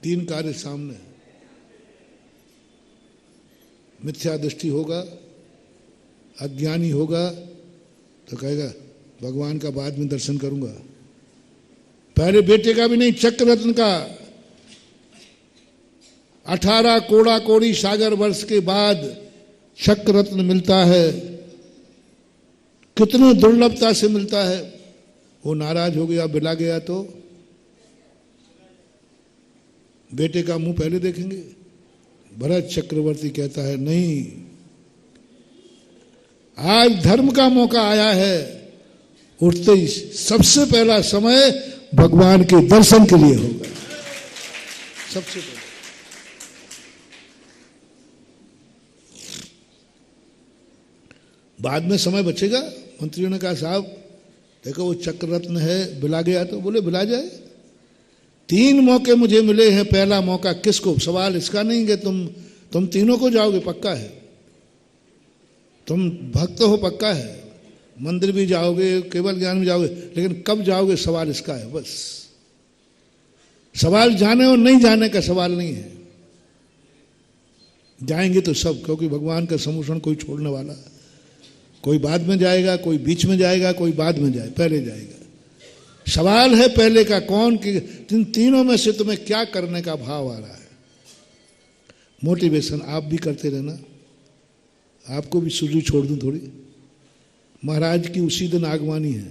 3 कार्य सामने। मिथ्या दृष्टि होगा, अज्ञानी होगा तो कहेगा भगवान का बाद में दर्शन करूंगा। पहले बेटे का भी नहीं, चक्र रत्न का। 18 कोड़ा कोड़ी सागर वर्ष के बाद चक्र रत्न मिलता है। कितने दुर्लभता से मिलता है। वो नाराज हो गया, बिला गया तो बेटे का मुंह पहले देखेंगे। भरत चक्रवर्ती कहता है नहीं, आज धर्म का मौका आया है। उठते ही सबसे पहला समय भगवान के दर्शन के लिए होगा, सबसे पहले। बाद में समय बचेगा। मंत्रियों ने कहा साहब देखो वो चक्र रत्न है, बिला गया तो। बोले बिला जाए, 3 मौके मुझे मिले हैं, पहला मौका किसको? सवाल इसका नहीं कि तुम तीनों को जाओगे, पक्का है। तुम भक्त हो, पक्का है। मंदिर भी जाओगे, केवल ज्ञान भी जाओगे, लेकिन कब जाओगे सवाल इसका है। बस सवाल जाने और नहीं जाने का सवाल नहीं है। जाएंगे तो सब, क्योंकि भगवान का सम्मुखन कोई छोड़ने वाला, कोई बाद में जाएगा, कोई बीच में जाएगा, कोई बाद में जाए, पहले जाएगा। सवाल है पहले का कौन, कि तीनों में से तुम्हें क्या करने का भाव आ रहा है। मोटिवेशन आप भी करते रहना। आपको भी सूझी छोड़ दूं थोड़ी। महाराज की उसी दिन आगवानी है,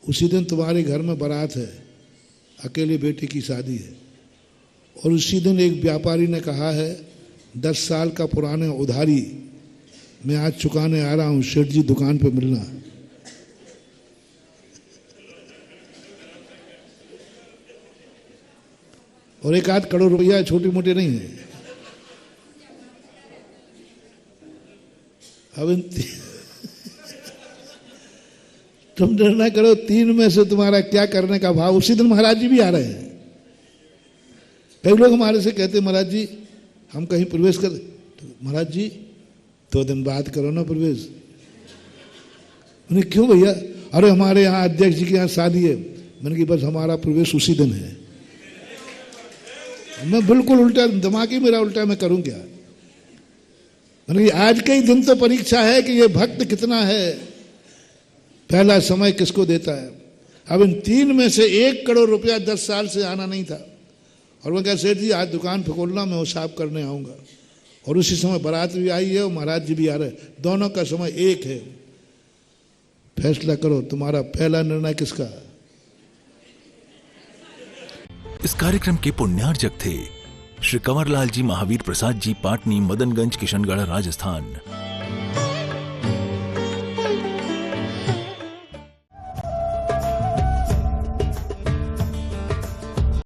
उसी दिन तुम्हारे घर में बारात है, अकेले बेटे की शादी है, और उसी दिन एक व्यापारी ने कहा है 10 साल का पुराने उधारी मैं आज चुकाने आ रहा हूं, सेठ जी दुकान पे मिलना। और 1 करोड़ रुपया छोटी मोटी नहीं है। अब तुम निर्णय करो 3 में से तुम्हारा क्या करने का भाव। उसी दिन महाराज जी भी आ रहे हैं। कई लोग हमारे से कहते महाराज जी हम कहीं प्रवेश कर, तो महाराज जी 2 दिन बाद करो ना प्रवेश। उन्हें क्यों भैया? अरे हमारे यहाँ अध्यक्ष जी के यहाँ शादी है। मैंने कि बस हमारा प्रवेश उसी दिन है। मैं बिल्कुल उल्टा, दिमाग ही मेरा उल्टा, मैं करूं क्या। मैंने कि आज के ही दिन तो परीक्षा है कि ये भक्त कितना है, पहला समय किसको देता है। अब इन 3 में से 1 करोड़ रुपया 10 साल से आना नहीं था, और मैं कहा सेठ जी आज दुकान खोलना, मैं हिसाब करने आऊंगा। और उसी समय बारात भी आई है और महाराज जी भी आ रहे हैं, दोनों का समय एक है। फैसला करो, तुम्हारा पहला निर्णय किसका। इस कार्यक्रम के पुण्यार्जक थे श्री कंवरलाल जी महावीर प्रसाद जी, पाटनी, मदनगंज, किशनगढ़, राजस्थान।